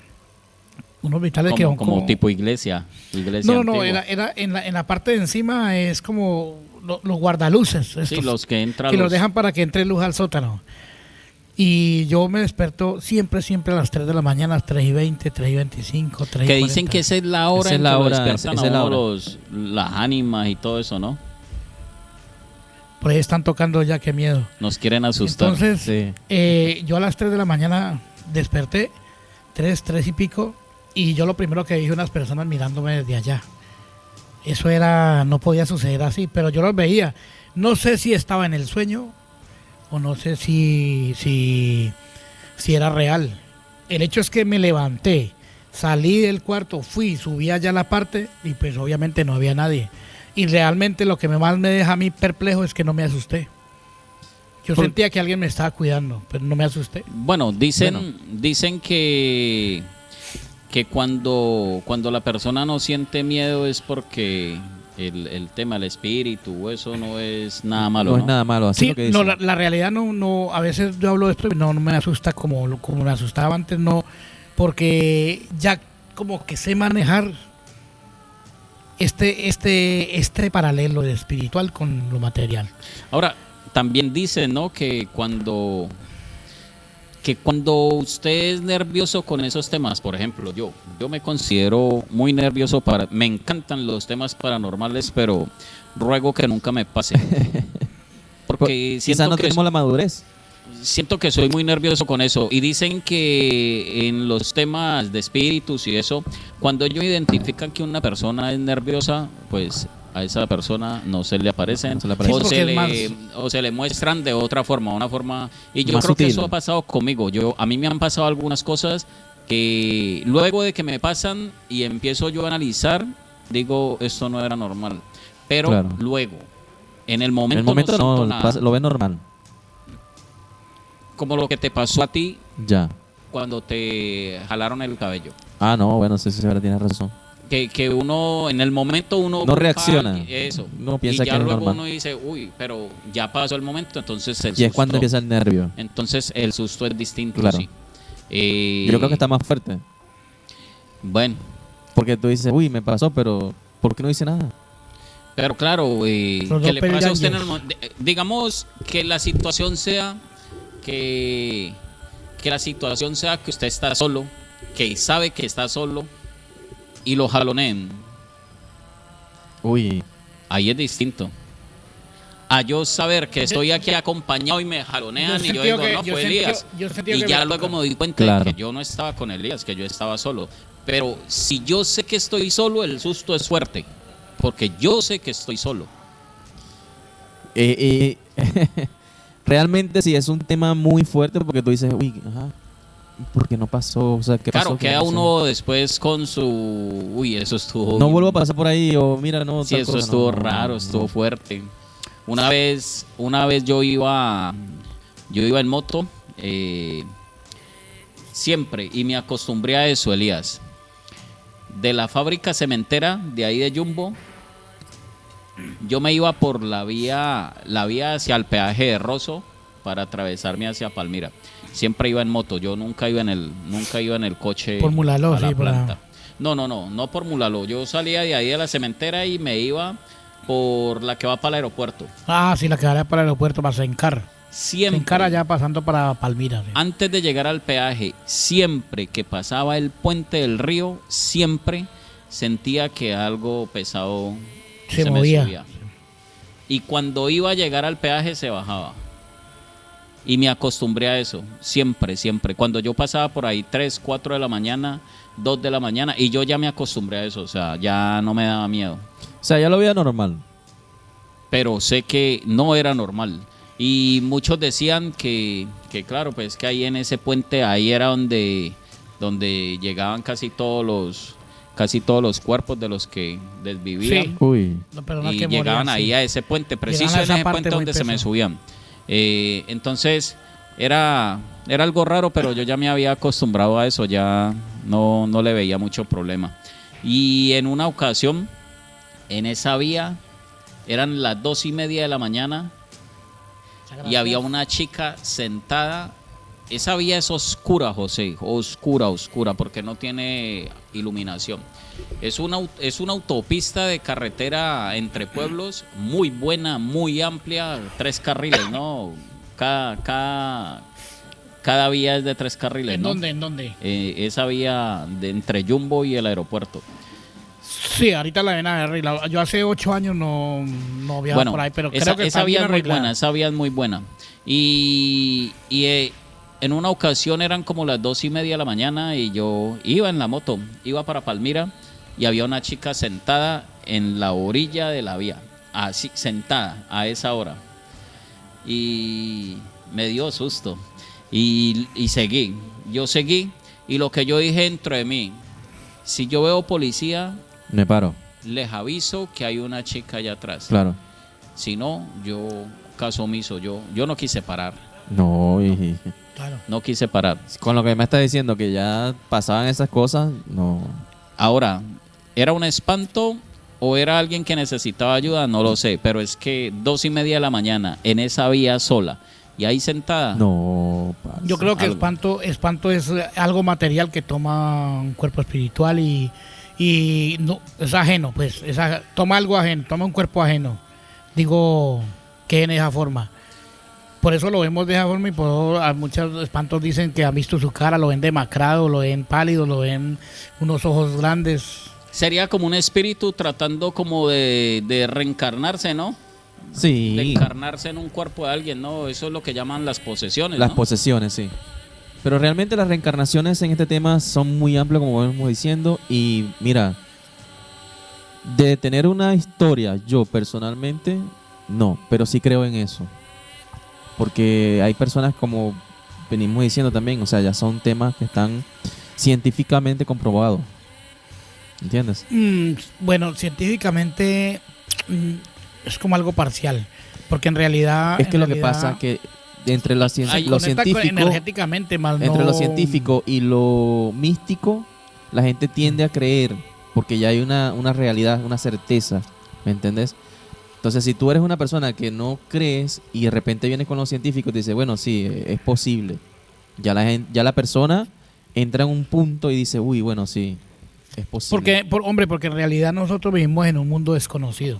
Unos vitrales que son como tipo iglesia. No, antigua. era en la parte de encima es como los guardaluces. Sí, estos, los que entran. que los dejan para que entre luz al sótano. Y yo me desperto siempre a las 3 de la mañana, 3:20, 3:25, 3:40. Que dicen que esa es la hora Esa es en la que lo hora, despiertan esa es a la uno hora. las ánimas y todo eso, ¿no? Por ahí están tocando ya, qué miedo. Nos quieren asustar. Entonces, Sí. yo a las 3 de la mañana desperté, 3 y pico, y yo lo primero que vi unas personas mirándome desde allá. Eso no podía suceder así, pero yo los veía. No sé si estaba en el sueño o no sé si era real. El hecho es que me levanté, salí del cuarto, subí allá a la parte y pues obviamente no había nadie. Y realmente lo que más me deja a mí perplejo es que no me asusté. Yo sentía que alguien me estaba cuidando, pero no me asusté. Bueno, dicen que cuando la persona no siente miedo es porque el tema del espíritu, eso no es nada malo, No ¿no? es nada malo, así Sí, lo que no, dicen. la realidad no, a veces yo hablo de esto y no me asusta como me asustaba antes, no, porque ya como que sé manejar este paralelo de espiritual con lo material. Ahora, también dicen, ¿no? Que cuando usted es nervioso con esos temas, por ejemplo, yo me considero muy nervioso me encantan los temas paranormales, pero ruego que nunca me pase. Porque Quizás no tenemos la madurez. siento que soy muy nervioso con eso. Y dicen que en los temas de espíritus y eso, cuando ellos identifican que una persona es nerviosa, pues a esa persona no se le aparecen, se le aparecen. Sí, porque o se le muestran de otra forma, una forma. Y yo Más creo que sutil. eso ha pasado conmigo. A mí me han pasado algunas cosas que luego de que me pasan y empiezo yo a analizar, digo, esto no era normal. Pero Claro. luego, en el En momento, el momento siento no, nada. lo ve normal. Como lo que te pasó a ti Ya. cuando te jalaron el cabello. Ah, no, bueno, sí, sí, ahora tienes razón. Que uno, en el momento uno... No culpa reacciona. Eso. Uno piensa y ya que es luego normal. uno dice, uy, pero ya pasó el momento, entonces el Y es cuando susto- empieza el nervio. Entonces el susto es distinto, Claro. sí. Yo creo que está más fuerte. Bueno, Porque tú dices, uy, me pasó, pero ¿por qué no hice nada? pero claro, Los que dos le pase a usted en pelgaños. el digamos que la situación sea que la situación sea que usted está solo, que sabe que está solo y lo jaloneen. Uy, Ahí es distinto. A yo saber que estoy aquí acompañado y me jalonean y yo digo, no, fue Elías. Y ya luego me di cuenta Claro. de que yo no estaba con Elías, que yo estaba solo. Pero si yo sé que estoy solo, el susto es fuerte. Porque yo sé que estoy solo. realmente sí es un tema muy fuerte porque tú dices, uy, ajá, ¿por qué no pasó? O sea, ¿qué Claro, pasó? ¿Qué queda pasó? uno después con su... Uy, eso estuvo... No vuelvo a pasar por ahí o mira, no. Sí, tal eso cosa, estuvo no, no, raro, no. estuvo fuerte. Una vez yo iba en moto, siempre, y me acostumbré a eso, Elías. De la fábrica cementera, de ahí de Jumbo, yo me iba por la vía hacia el peaje de Rosso para atravesarme hacia Palmira. Siempre iba en moto, yo nunca iba en el coche Por Mulaló, a la sí, para- planta. No por Mulaló. Yo salía de ahí de la cementera y me iba por la que va para el aeropuerto. Ah, sí, la que va para el aeropuerto, para Sencar. Siempre. Sencar allá pasando para Palmira. Sí. Antes de llegar al peaje, siempre que pasaba el puente del río, siempre sentía que algo pesado Se me movía. subía. Y cuando iba a llegar al peaje se bajaba. Y me acostumbré a eso, siempre, siempre. Cuando yo pasaba por ahí 3, 4 de la mañana, 2 de la mañana, y yo ya me acostumbré a eso, o sea, ya no me daba miedo. O sea, ya lo veía normal. Pero sé que no era normal. Y muchos decían que claro, pues que ahí en ese puente, ahí era donde llegaban casi todos los cuerpos de los que desvivían. Sí. Uy. No, pero no es Y que llegaban morían, ahí sí. a ese puente, preciso Llegaban a en esa ese parte puente muy donde se me pesa. subían. Entonces, era algo raro, pero yo ya me había acostumbrado a eso, ya no le veía mucho problema. Y en una ocasión, en esa vía, eran las 2:30 de la mañana y había una chica sentada. Esa vía es oscura, José, oscura, porque no tiene iluminación. Es una autopista de carretera entre pueblos muy buena, muy amplia, 3 carriles, ¿no? Cada vía es de 3 carriles, ¿En ¿no? dónde? ¿En dónde? Esa vía de entre Jumbo y el aeropuerto. Sí, ahorita la ven a arreglar. Yo hace 8 años no viajaba Bueno, por ahí, pero esa, creo que esa está vía bien es muy arreglada. buena, esa vía es muy buena. Y en una ocasión eran como las 2:30 de la mañana y yo iba en la moto, iba para Palmira y había una chica sentada en la orilla de la vía, así, sentada a esa hora. Y me dio susto y seguí. Yo seguí y lo que yo dije dentro de mí, si yo veo policía, Me paro, les aviso que hay una chica allá atrás. claro. Si no, yo caso omiso, yo no quise parar, No, y Claro. no quise parar. con lo que me está diciendo que ya pasaban esas cosas, no. Ahora, ¿era un espanto o era alguien que necesitaba ayuda? No lo sé, pero es que 2:30 de la mañana en esa vía sola y ahí sentada. No, parce. Yo creo que Algo. espanto es algo material que toma un cuerpo espiritual y no es ajeno, pues toma algo ajeno, toma un cuerpo ajeno. Digo que en esa forma. Por eso lo vemos de esa forma y por a muchos espantos dicen que han visto su cara, lo ven demacrado, lo ven pálido, lo ven unos ojos grandes. Sería como un espíritu tratando como de reencarnarse, ¿no? De Sí, encarnarse en un cuerpo de alguien, ¿no? Eso es lo que llaman las posesiones, las ¿no? posesiones, sí. Pero realmente las reencarnaciones en este tema son muy amplias, como venimos diciendo. Y mira, de tener una historia, yo personalmente, no, pero sí creo en eso. Porque hay personas como venimos diciendo también, o sea, ya son temas que están científicamente comprobado. ¿Entiendes? Bueno, científicamente es como algo parcial, porque en realidad... Es que lo que pasa es que entre lo científico, energéticamente, más entre no... lo científico y lo místico, la gente tiende a creer, porque ya hay una realidad, una certeza, ¿me entiendes? Entonces, si tú eres una persona que no crees y de repente vienes con los científicos y te dice, bueno, sí, es posible, ya la persona entra en un punto y dice, uy, bueno, sí, es posible. Porque en realidad nosotros vivimos en un mundo desconocido.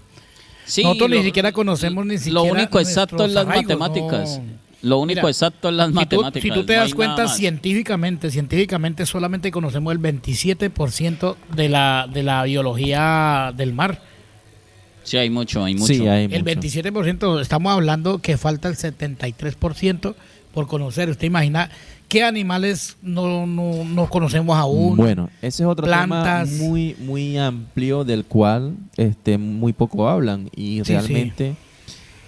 Sí, Nosotros ni siquiera conocemos ni siquiera lo único exacto es las nuestros arraigos, matemáticas. no. Lo único exacto es las matemáticas. Si tú te no das hay cuenta, nada más. científicamente solamente conocemos el 27% de la biología del mar. Sí, hay mucho. Sí, hay El mucho. 27%, estamos hablando que falta el 73% por conocer. ¿Usted imagina qué animales no conocemos aún? Bueno, ese es otro plantas. tema muy, muy amplio del cual muy poco hablan. Y Sí, realmente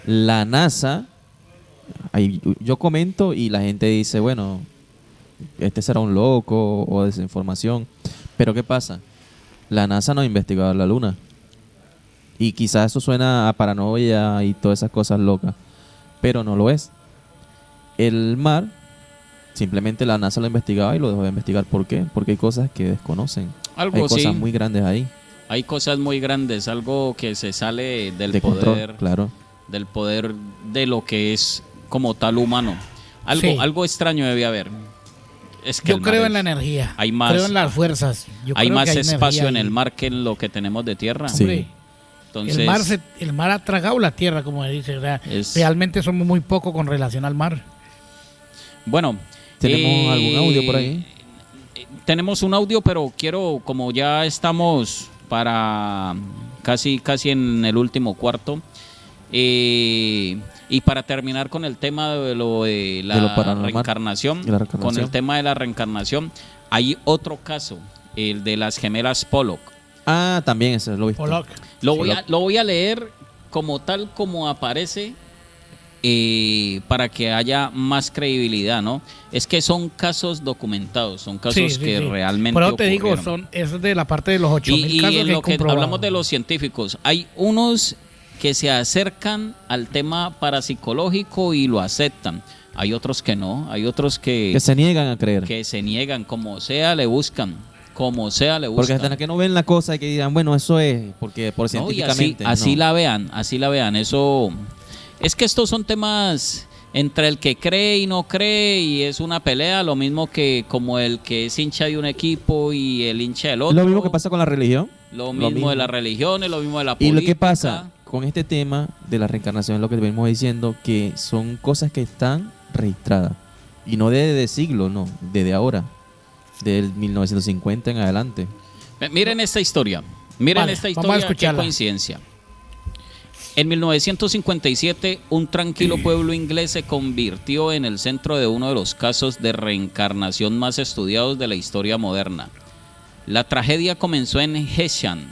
la NASA, yo comento y la gente dice, bueno, este será un loco o desinformación. Pero ¿qué pasa? La NASA no ha investigado la Luna. Y quizás eso suena a paranoia y todas esas cosas locas, pero no lo es. El mar, simplemente la NASA lo investigaba y lo dejó de investigar. ¿Por qué? Porque hay cosas que desconocen. Hay cosas muy grandes ahí. Hay cosas muy grandes, algo que se sale del De poder, control, claro. del poder de lo que es como tal humano. Sí. Algo extraño debe haber. Es que Yo el mar creo en es- la energía, hay más- creo en las fuerzas. Yo hay creo más que espacio energía en el ahí. mar que en lo que tenemos de tierra. Sí. Hombre, Entonces, el mar ha tragado la tierra, como dice. O sea, Es- realmente somos muy poco con relación al mar. bueno. ¿Tenemos algún audio por ahí? Tenemos un audio, pero quiero, como ya estamos para casi en el último cuarto, y para terminar con el tema de lo de la De lo paranormal. reencarnación, De la reencarnación. con el tema de la reencarnación, hay otro caso, el de las gemelas Pollock. Ah, también ese lo he visto. Pollock. Lo voy a leer como tal como aparece, para que haya más credibilidad, ¿no? Es que son casos documentados, son casos que realmente Por eso te digo, ocurrieron. es de la parte de los 8.000 Y casos en que lo he que comprobado. hablamos de los científicos, hay unos que se acercan al tema parapsicológico y lo aceptan. Hay otros que no, hay otros Que se niegan a creer. que se niegan, como sea le buscan, como sea le Porque buscan. hasta que no ven la cosa y que digan, bueno, eso es, porque por No, y científicamente. así no. la vean, eso es que estos son temas entre el que cree y no cree y es una pelea, lo mismo que como el que es hincha de un equipo y el hincha del otro. Lo mismo que pasa con la religión. Lo mismo de las religiones, lo mismo de la política. Y lo que pasa con este tema de la reencarnación es lo que venimos diciendo, que son cosas que están registradas. Y no de siglos, no, desde ahora. Del 1950 en adelante. Miren esta historia. Miren Vale, esta vamos a historia, qué escucharla. coincidencia. En 1957, un tranquilo pueblo inglés se convirtió en el centro de uno de los casos de reencarnación más estudiados de la historia moderna. La tragedia comenzó en Heysham,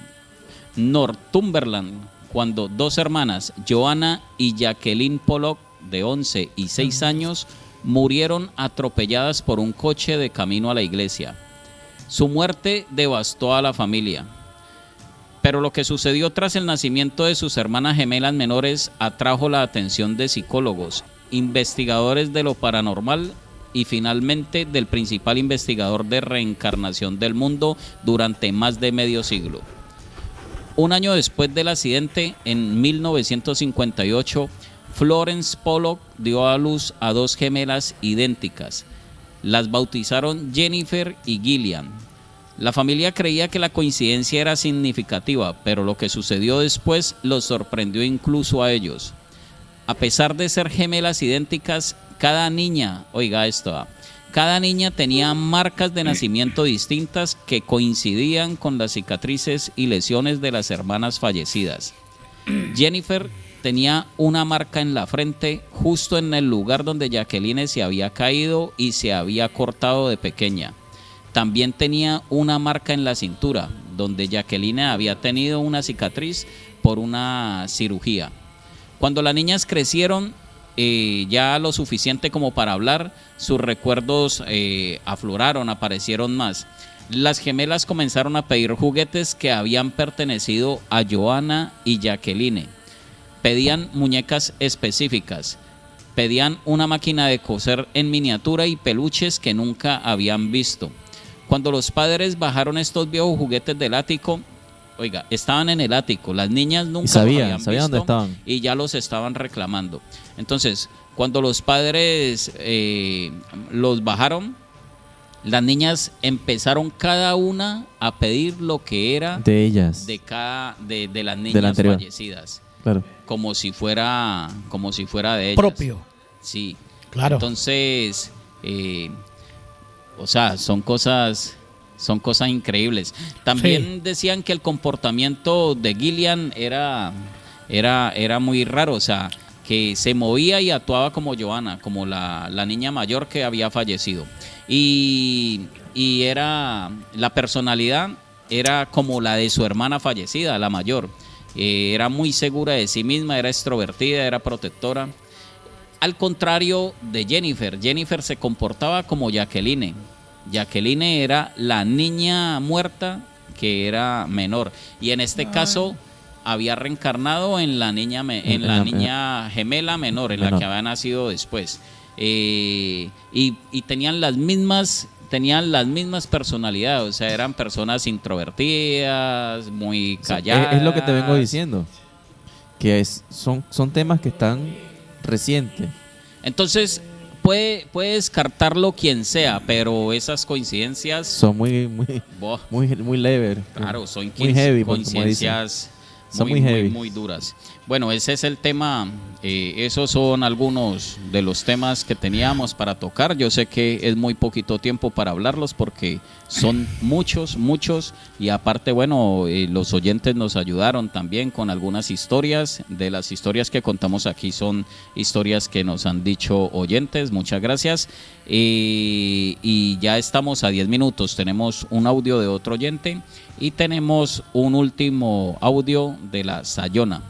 Northumberland, cuando dos hermanas, Joanna y Jacqueline Pollock, de 11 y 6 años, murieron atropelladas por un coche de camino a la iglesia. Su muerte devastó a la familia. Pero lo que sucedió tras el nacimiento de sus hermanas gemelas menores atrajo la atención de psicólogos, investigadores de lo paranormal y finalmente del principal investigador de reencarnación del mundo durante más de medio siglo. Un año después del accidente, en 1958, Florence Pollock dio a luz a dos gemelas idénticas. Las bautizaron Jennifer y Gillian. La familia creía que la coincidencia era significativa, pero lo que sucedió después los sorprendió incluso a ellos. A pesar de ser gemelas idénticas, cada niña tenía marcas de nacimiento distintas que coincidían con las cicatrices y lesiones de las hermanas fallecidas. Jennifer tenía una marca en la frente, justo en el lugar donde Jacqueline se había caído y se había cortado de pequeña. También tenía una marca en la cintura, donde Jacqueline había tenido una cicatriz por una cirugía. Cuando las niñas crecieron, ya lo suficiente como para hablar, sus recuerdos afloraron, aparecieron más. Las gemelas comenzaron a pedir juguetes que habían pertenecido a Joana y Jacqueline. Pedían muñecas específicas, pedían una máquina de coser en miniatura y peluches que nunca habían visto. Cuando los padres bajaron estos viejos juguetes del ático, oiga, estaban en el ático, las niñas nunca los habían visto dónde estaban y ya los estaban reclamando. Entonces, cuando los padres los bajaron, las niñas empezaron cada una a pedir lo que era de ellas, de las niñas fallecidas, claro, como si fuera de ellas. Propio. Sí, claro. Entonces, o sea, son cosas increíbles. También decían que el comportamiento de Gillian era muy raro, o sea, que se movía y actuaba como Joana, como la niña mayor que había fallecido. Y era la personalidad era como la de su hermana fallecida, la mayor. Era muy segura de sí misma, era extrovertida, era protectora. Al contrario de Jennifer, Jennifer se comportaba como Jacqueline. Jacqueline era la niña muerta que era menor. Y en este caso había reencarnado en la niña niña gemela menor, en la que había nacido después. Y tenían las mismas personalidades, o sea, eran personas introvertidas, muy calladas. Es lo que te vengo diciendo, que son temas que están recientes. Entonces puede descartarlo quien sea, pero esas coincidencias son muy leves. Claro, son muy heavy, coincidencias son muy heavy, muy duras. Bueno, ese es el tema. Esos son algunos de los temas que teníamos para tocar. Yo sé que es muy poquito tiempo para hablarlos porque son muchos, y aparte, bueno, los oyentes nos ayudaron también con algunas historias. De las historias que contamos aquí son historias que nos han dicho oyentes. Muchas gracias. Y ya estamos a 10 minutos. Tenemos un audio de otro oyente y tenemos un último audio de la Sayona.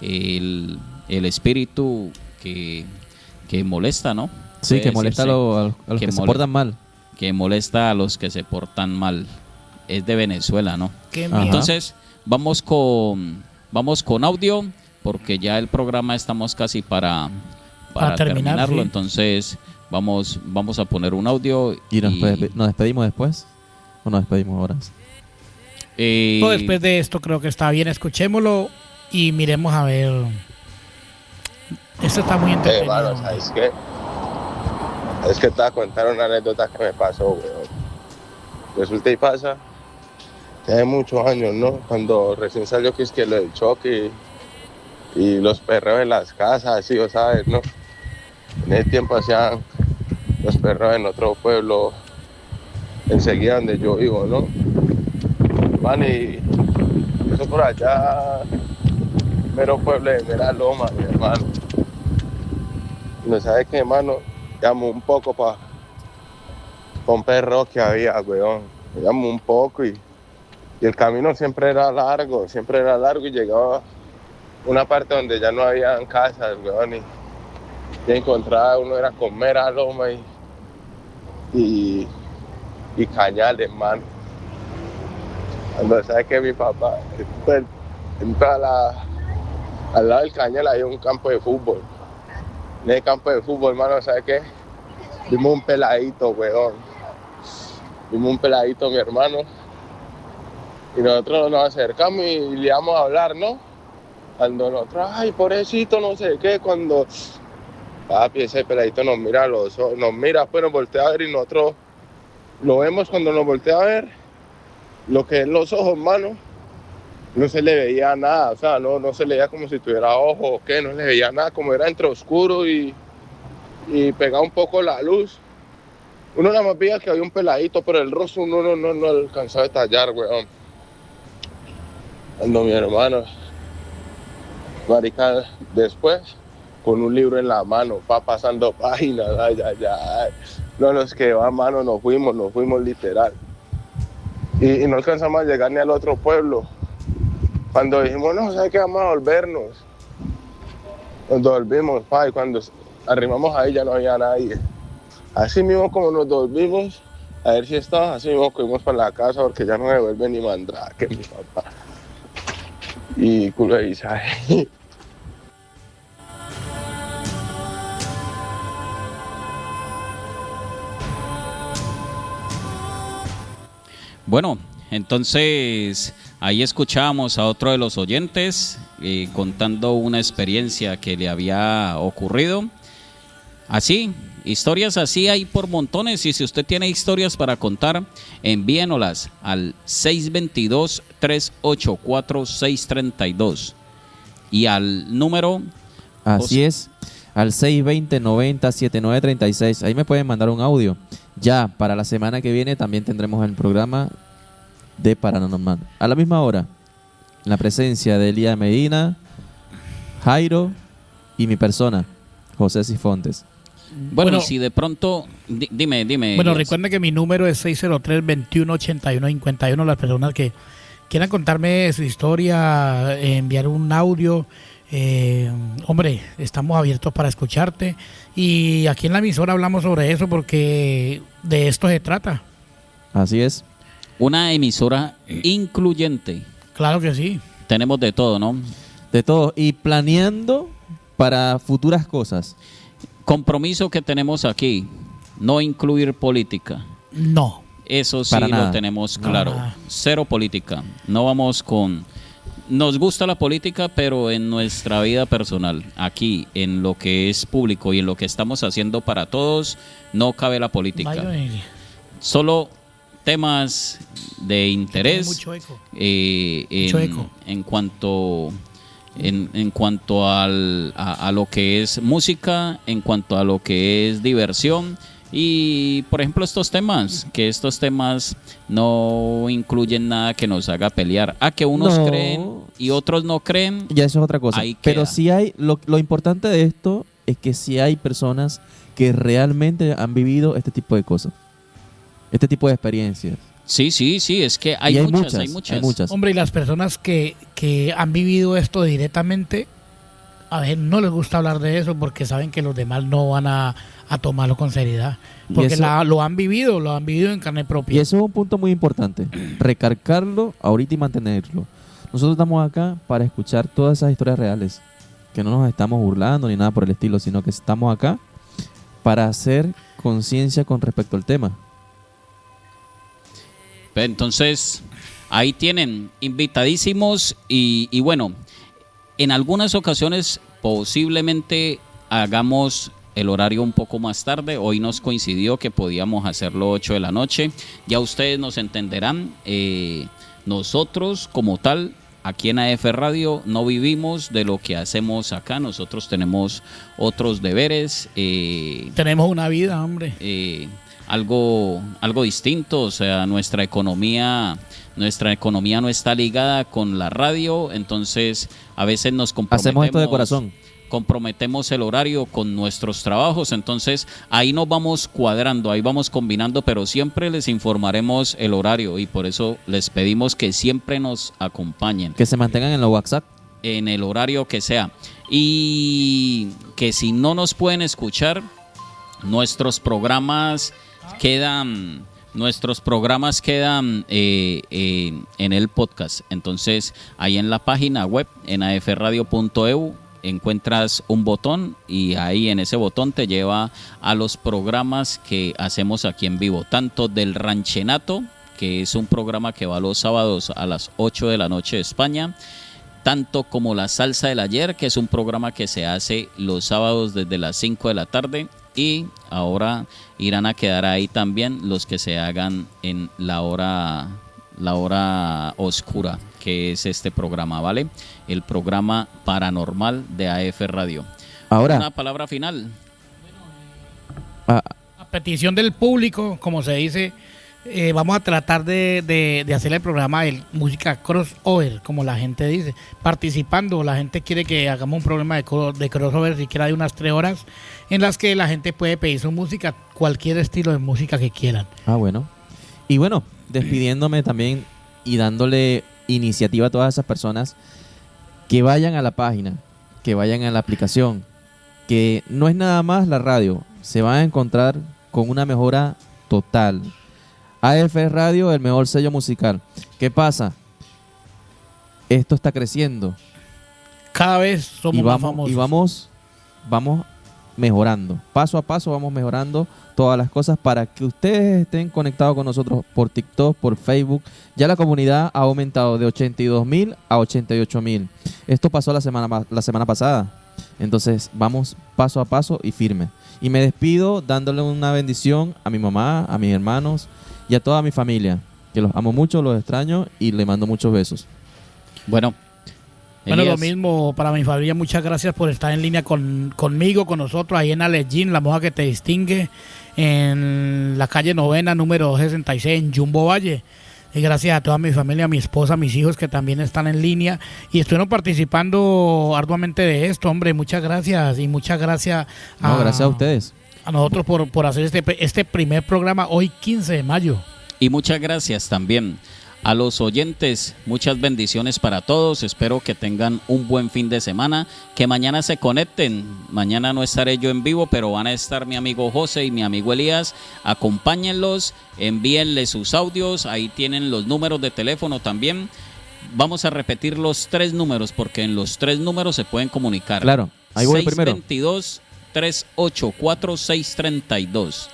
El espíritu que molesta, ¿no? Sí, que molesta a los que se portan mal. Que molesta a los que se portan mal. Es de Venezuela, ¿no? Entonces, vamos con audio, porque ya el programa estamos casi para terminarlo. Sí. Entonces, vamos a poner un audio. ¿Y nos despedimos después? ¿O nos despedimos ahora? No, después de esto creo que está bien. Escuchémoslo y miremos a ver. Esto está muy entretenido. Bueno, ¿sabes qué? Es que te voy a contar una anécdota que me pasó, weón. Resulta y pasa que hace muchos años, ¿no? Cuando recién salió que es que lo del choque y los perreos en las casas, así, ¿sabes? ¿No? En ese tiempo hacían los perreos en otro pueblo, enseguida donde yo vivo, ¿no? Man, y eso por allá, mero pueblo de Mera Loma, mi hermano. No sabe qué, hermano, llamó un poco para un perro que había, weón. Llamó un poco y el camino siempre era largo y llegaba a una parte donde ya no había casas, weón, y encontraba uno era con Mera Loma y cañales, hermano. Cuando sabe que mi papá, pues, al lado del cañal hay un campo de fútbol. En el campo de fútbol, hermano, ¿sabe qué? Vimos un peladito, weón. Vimos un peladito, mi hermano. Y nosotros nos acercamos y le íbamos a hablar, ¿no? Cuando nosotros, ay, pobrecito, no sé qué, cuando... Papi, ese peladito nos mira a los ojos, nos mira, pues nos voltea a ver y nosotros lo vemos cuando nos voltea a ver. Lo que es los ojos, mano, no se le veía nada, o sea, no se le veía como si tuviera ojos o qué, no se le veía nada, como era entre oscuro y pegaba un poco la luz. Uno nada más veía que había un peladito, pero el rostro uno no alcanzaba a detallar, weón. Cuando mi hermano, marica, después, con un libro en la mano, pasando páginas, ay. No, los que va, mano, nos fuimos literal. Y no alcanzamos a llegar ni al otro pueblo. Cuando dijimos, no, ¿sabes qué? Vamos a volvernos. Nos volvimos, pa, y cuando arrimamos ahí, ya no había nadie. Así mismo como nos volvimos, a ver si estaba, así mismo fuimos para la casa porque ya no me devuelve ni Mandrake, mi papá. Y culo de visaje. Bueno, entonces ahí escuchamos a otro de los oyentes contando una experiencia que le había ocurrido. Así, historias así hay por montones, y si usted tiene historias para contar, envíenolas al 622-384-632 y al número... Así es, al 620-90-7936. Ahí me pueden mandar un audio. Ya para la semana que viene también tendremos el programa de Paranormal. A la misma hora, la presencia de Elías Medina, Jairo y mi persona, José Cifontes. Bueno, y si de pronto... Dime. Bueno, Elias. recuerden que mi número es 603-2181-51. Las personas que quieran contarme su historia, enviar un audio... hombre, estamos abiertos para escucharte, y aquí en la emisora hablamos sobre eso porque de esto se trata. Así es. Una emisora incluyente. Claro que sí. Tenemos de todo, ¿no? De todo. Y planeando para futuras cosas. Compromiso que tenemos aquí, no incluir política. No. Eso sí Para nada. lo tenemos No, claro. nada. Cero política. No vamos con... Nos gusta la política, pero en nuestra vida personal, aquí, en lo que es público y en lo que estamos haciendo para todos, no cabe la política. Vaya, Solo temas de interés. tiene mucho eco. Mucho eco. En cuanto a lo que es música, en cuanto a lo que es diversión. Y por ejemplo estos temas no incluyen nada que nos haga pelear. A que unos No. creen y otros no creen. Ya eso es otra cosa. Ahí Pero queda. sí hay, lo importante de esto es que sí hay personas que realmente han vivido este tipo de cosas. Este tipo de experiencias. Sí, es que Y hay muchas. Hay muchas. Hombre, y las personas que han vivido esto directamente, a ver, no les gusta hablar de eso porque saben que los demás no van a tomarlo con seriedad. Y Porque eso- lo han vivido en carne propia. Y eso es un punto muy importante. Recargarlo ahorita y mantenerlo. Nosotros estamos acá para escuchar todas esas historias reales. Que no nos estamos burlando ni nada por el estilo, sino que estamos acá para hacer conciencia con respecto al tema. Entonces, ahí tienen, invitadísimos y bueno, en algunas ocasiones posiblemente hagamos el horario un poco más tarde. Hoy nos coincidió que podíamos hacerlo 8 de la noche. Ya ustedes nos entenderán. Nosotros como tal, aquí en AF Radio, no vivimos de lo que hacemos acá.Nosotros tenemos otros deberes. Tenemos una vida, hombre. Algo distinto, o sea, nuestra economía no está ligada con la radio, entonces a veces nos comprometemos. Hacemos esto de corazón. Comprometemos el horario con nuestros trabajos, entonces ahí nos vamos cuadrando, ahí vamos combinando, pero siempre les informaremos el horario y por eso les pedimos que siempre nos acompañen Que se mantengan en los WhatsApp. en el horario que sea, y que si no nos pueden escuchar, nuestros programas quedan en el podcast. Entonces ahí en la página web, en afradio.eu, encuentras un botón y ahí en ese botón te lleva a los programas que hacemos aquí en vivo, tanto del Ranchenato, que es un programa que va los sábados a las 8 de la noche de España, tanto como La Salsa del Ayer, que es un programa que se hace los sábados desde las 5 de la tarde, y ahora irán a quedar ahí también los que se hagan en la hora oscura, que es este programa, ¿vale? El programa paranormal de AF Radio. Ahora, Una palabra final. ah, A petición del público, como se dice, vamos a tratar de hacer el programa de música crossover, como la gente dice, participando. La gente quiere que hagamos un programa de crossover, siquiera de unas 3 horas, en las que la gente puede pedir su música, cualquier estilo de música que quieran. bueno. Y bueno, despidiéndome también y dándole iniciativa a todas esas personas que vayan a la página, que vayan a la aplicación, que no es nada más la radio, se van a encontrar con una mejora total. AF Radio, el mejor sello musical. ¿Qué pasa? Esto está creciendo. Cada vez somos más famosos. Y vamos mejorando. Paso a paso vamos mejorando todas las cosas para que ustedes estén conectados con nosotros por TikTok, por Facebook. Ya la comunidad ha aumentado de 82,000 a 88,000. Esto pasó la semana pasada. Entonces vamos paso a paso y firme. Y me despido dándole una bendición a mi mamá, a mis hermanos y a toda mi familia, que los amo mucho, los extraño y le mando muchos besos. Bueno, Bueno, Elías. lo mismo para mi familia. Muchas gracias por estar en línea conmigo, con nosotros, ahí en Alejín, la moja que te distingue, en la calle Novena, número 66, en Jumbo Valle. Y gracias a toda mi familia, a mi esposa, a mis hijos que también están en línea y estuvieron participando arduamente de esto, hombre. Muchas gracias y muchas gracias No, gracias a ustedes. a nosotros por hacer este primer programa hoy 15 de mayo. Y muchas gracias también a los oyentes, muchas bendiciones para todos, espero que tengan un buen fin de semana, que mañana se conecten, mañana no estaré yo en vivo, pero van a estar mi amigo José y mi amigo Elías, acompáñenlos, envíenles sus audios, ahí tienen los números de teléfono también, vamos a repetir los 3 números, porque en los 3 números se pueden comunicar. Claro, ahí voy primero. 622-384-632.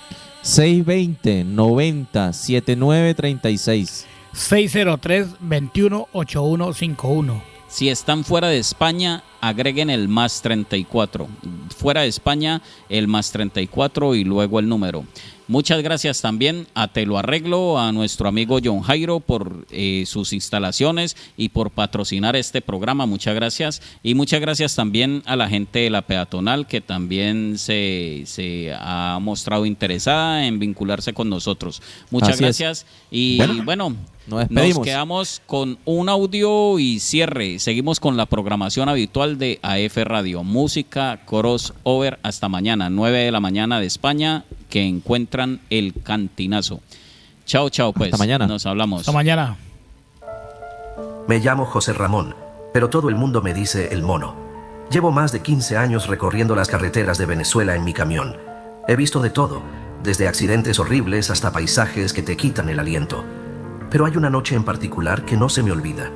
620-90-7936. 603-218151. Si están fuera de España, agreguen el más 34. Fuera de España, el más 34 y luego el número. Muchas gracias también a Te Lo Arreglo, a nuestro amigo John Jairo por sus instalaciones y por patrocinar este programa. Muchas gracias. Y muchas gracias también a la gente de la peatonal que también se ha mostrado interesada en vincularse con nosotros. Muchas Así es. gracias. Y bueno, nos despedimos. nos quedamos con un audio y cierre. Seguimos con la programación habitual de AF Radio. Música crossover hasta mañana, 9 de la mañana de España, que encuentran el cantinazo. Chao, chao, pues. Hasta mañana. Nos hablamos. Hasta mañana. Me llamo José Ramón, pero todo el mundo me dice el mono. Llevo más de 15 años recorriendo las carreteras de Venezuela en mi camión. He visto de todo, desde accidentes horribles hasta paisajes que te quitan el aliento. Pero hay una noche en particular que no se me olvida,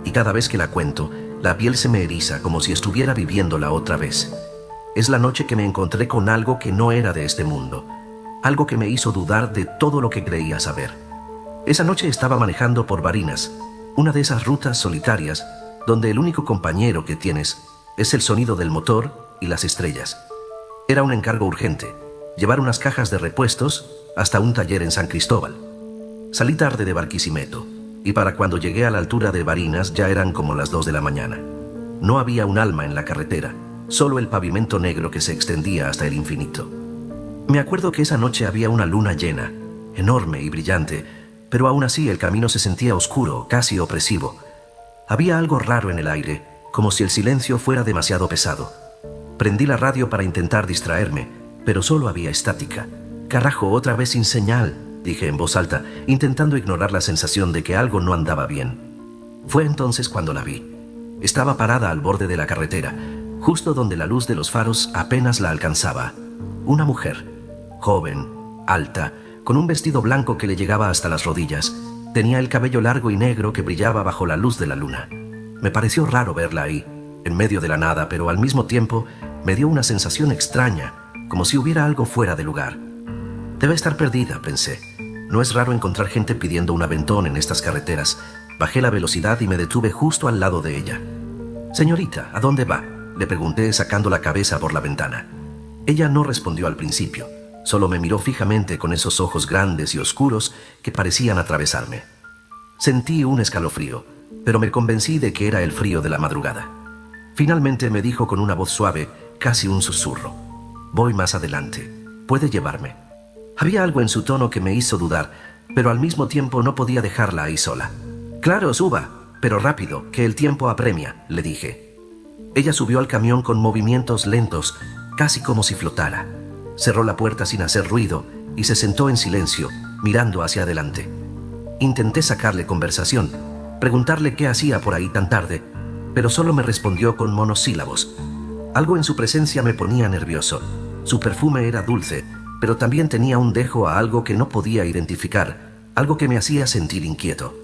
y cada vez que la cuento, la piel se me eriza como si estuviera viviéndola otra vez. Es la noche que me encontré con algo que no era de este mundo, algo que me hizo dudar de todo lo que creía saber. Esa noche estaba manejando por Barinas, una de esas rutas solitarias donde el único compañero que tienes es el sonido del motor y las estrellas. Era un encargo urgente, llevar unas cajas de repuestos hasta un taller en San Cristóbal. Salí tarde de Barquisimeto, y para cuando llegué a la altura de Barinas ya eran como las 2 de la mañana. No había un alma en la carretera, solo el pavimento negro que se extendía hasta el infinito. Me acuerdo que esa noche había una luna llena, enorme y brillante, pero aún así el camino se sentía oscuro, casi opresivo. Había algo raro en el aire, como si el silencio fuera demasiado pesado. Prendí la radio para intentar distraerme, pero solo había estática. «Carajo, otra vez sin señal», dije en voz alta, intentando ignorar la sensación de que algo no andaba bien. Fue entonces cuando la vi. Estaba parada al borde de la carretera, justo donde la luz de los faros apenas la alcanzaba. Una mujer, joven, alta, con un vestido blanco que le llegaba hasta las rodillas. Tenía el cabello largo y negro que brillaba bajo la luz de la luna. Me pareció raro verla ahí, en medio de la nada, pero al mismo tiempo me dio una sensación extraña, como si hubiera algo fuera de lugar. Debe estar perdida, pensé. No es raro encontrar gente pidiendo un aventón en estas carreteras. Bajé la velocidad y me detuve justo al lado de ella. «Señorita, ¿a dónde va?», le pregunté sacando la cabeza por la ventana. Ella no respondió al principio, solo me miró fijamente con esos ojos grandes y oscuros que parecían atravesarme. Sentí un escalofrío, pero me convencí de que era el frío de la madrugada. Finalmente me dijo con una voz suave, casi un susurro: «Voy más adelante. ¿Puede llevarme?». Había algo en su tono que me hizo dudar, pero al mismo tiempo no podía dejarla ahí sola. «Claro, suba, pero rápido, que el tiempo apremia», le dije. Ella subió al camión con movimientos lentos, casi como si flotara. Cerró la puerta sin hacer ruido y se sentó en silencio, mirando hacia adelante. Intenté sacarle conversación, preguntarle qué hacía por ahí tan tarde, pero solo me respondió con monosílabos. Algo en su presencia me ponía nervioso. Su perfume era dulce, pero también tenía un dejo a algo que no podía identificar, algo que me hacía sentir inquieto.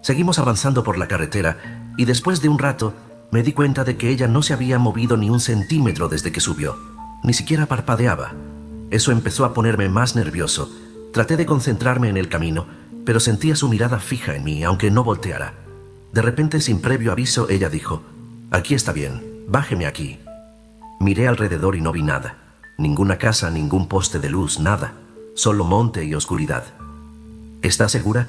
Seguimos avanzando por la carretera y después de un rato me di cuenta de que ella no se había movido ni un centímetro desde que subió. Ni siquiera parpadeaba. Eso empezó a ponerme más nervioso. Traté de concentrarme en el camino, pero sentía su mirada fija en mí, aunque no volteara. De repente, sin previo aviso, ella dijo: «Aquí está bien, bájeme aquí». Miré alrededor y no vi nada. Ninguna casa, ningún poste de luz, nada. Solo monte y oscuridad. «¿Está segura?»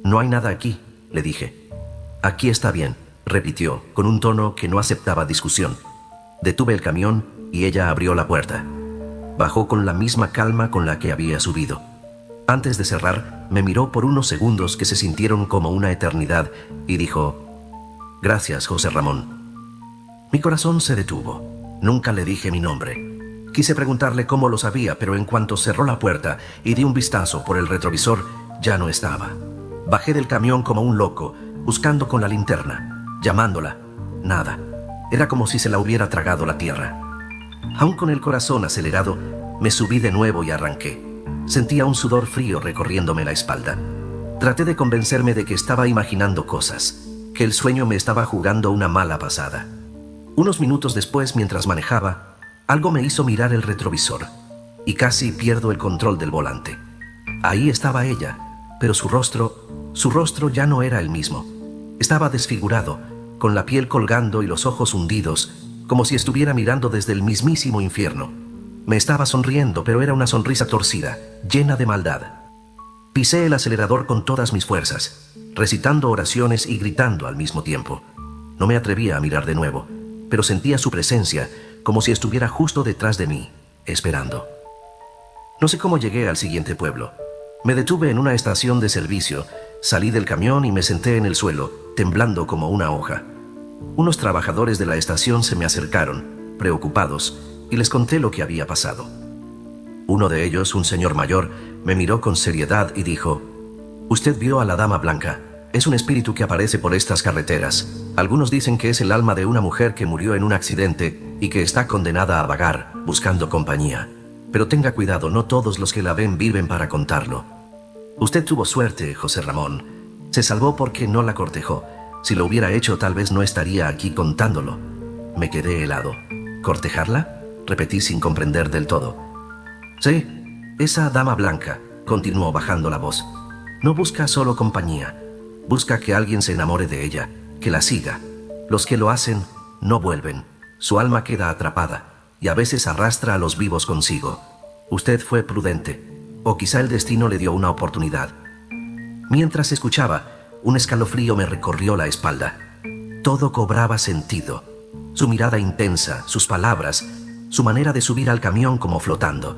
«No hay nada aquí», le dije. «Aquí está bien», repitió, con un tono que no aceptaba discusión. Detuve el camión y ella abrió la puerta. Bajó con la misma calma con la que había subido. Antes de cerrar, me miró por unos segundos que se sintieron como una eternidad y dijo: «Gracias, José Ramón». Mi corazón se detuvo. Nunca le dije mi nombre. Quise preguntarle cómo lo sabía, pero en cuanto cerró la puerta y di un vistazo por el retrovisor, ya no estaba. Bajé del camión como un loco, buscando con la linterna, llamándola. Nada. Era como si se la hubiera tragado la tierra. Aún con el corazón acelerado, me subí de nuevo y arranqué. Sentía un sudor frío recorriéndome la espalda. Traté de convencerme de que estaba imaginando cosas, que el sueño me estaba jugando una mala pasada. Unos minutos después, mientras manejaba, algo me hizo mirar el retrovisor y casi pierdo el control del volante. Ahí estaba ella, pero su rostro ya no era el mismo. Estaba desfigurado, con la piel colgando y los ojos hundidos, como si estuviera mirando desde el mismísimo infierno. Me estaba sonriendo, pero era una sonrisa torcida, llena de maldad. Pisé el acelerador con todas mis fuerzas, recitando oraciones y gritando al mismo tiempo. No me atrevía a mirar de nuevo, pero sentía su presencia, como si estuviera justo detrás de mí, esperando. No sé cómo llegué al siguiente pueblo. Me detuve en una estación de servicio, salí del camión y me senté en el suelo, temblando como una hoja. Unos trabajadores de la estación se me acercaron, preocupados, y les conté lo que había pasado. Uno de ellos, un señor mayor, me miró con seriedad y dijo: «Usted vio a la Dama Blanca. Es un espíritu que aparece por estas carreteras. Algunos dicen que es el alma de una mujer que murió en un accidente y que está condenada a vagar, buscando compañía. Pero tenga cuidado, no todos los que la ven viven para contarlo. Usted tuvo suerte, José Ramón. Se salvó porque no la cortejó. Si lo hubiera hecho, tal vez no estaría aquí contándolo». Me quedé helado. «¿Cortejarla?», repetí sin comprender del todo. «Sí, esa Dama Blanca», continuó bajando la voz, «no busca solo compañía. Busca que alguien se enamore de ella, que la siga. Los que lo hacen no vuelven. Su alma queda atrapada y a veces arrastra a los vivos consigo. Usted fue prudente, o quizá el destino le dio una oportunidad». Mientras escuchaba, un escalofrío me recorrió la espalda. Todo cobraba sentido. Su mirada intensa, sus palabras, su manera de subir al camión como flotando.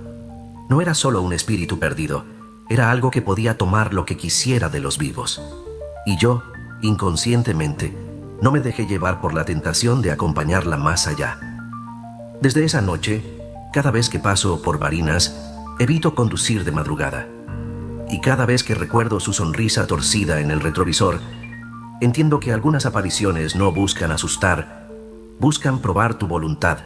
No era solo un espíritu perdido, era algo que podía tomar lo que quisiera de los vivos. Y yo, inconscientemente, no me dejé llevar por la tentación de acompañarla más allá. Desde esa noche, cada vez que paso por Barinas, evito conducir de madrugada. Y cada vez que recuerdo su sonrisa torcida en el retrovisor, entiendo que algunas apariciones no buscan asustar, buscan probar tu voluntad.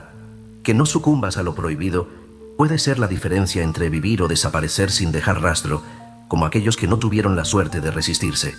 Que no sucumbas a lo prohibido puede ser la diferencia entre vivir o desaparecer sin dejar rastro, como aquellos que no tuvieron la suerte de resistirse.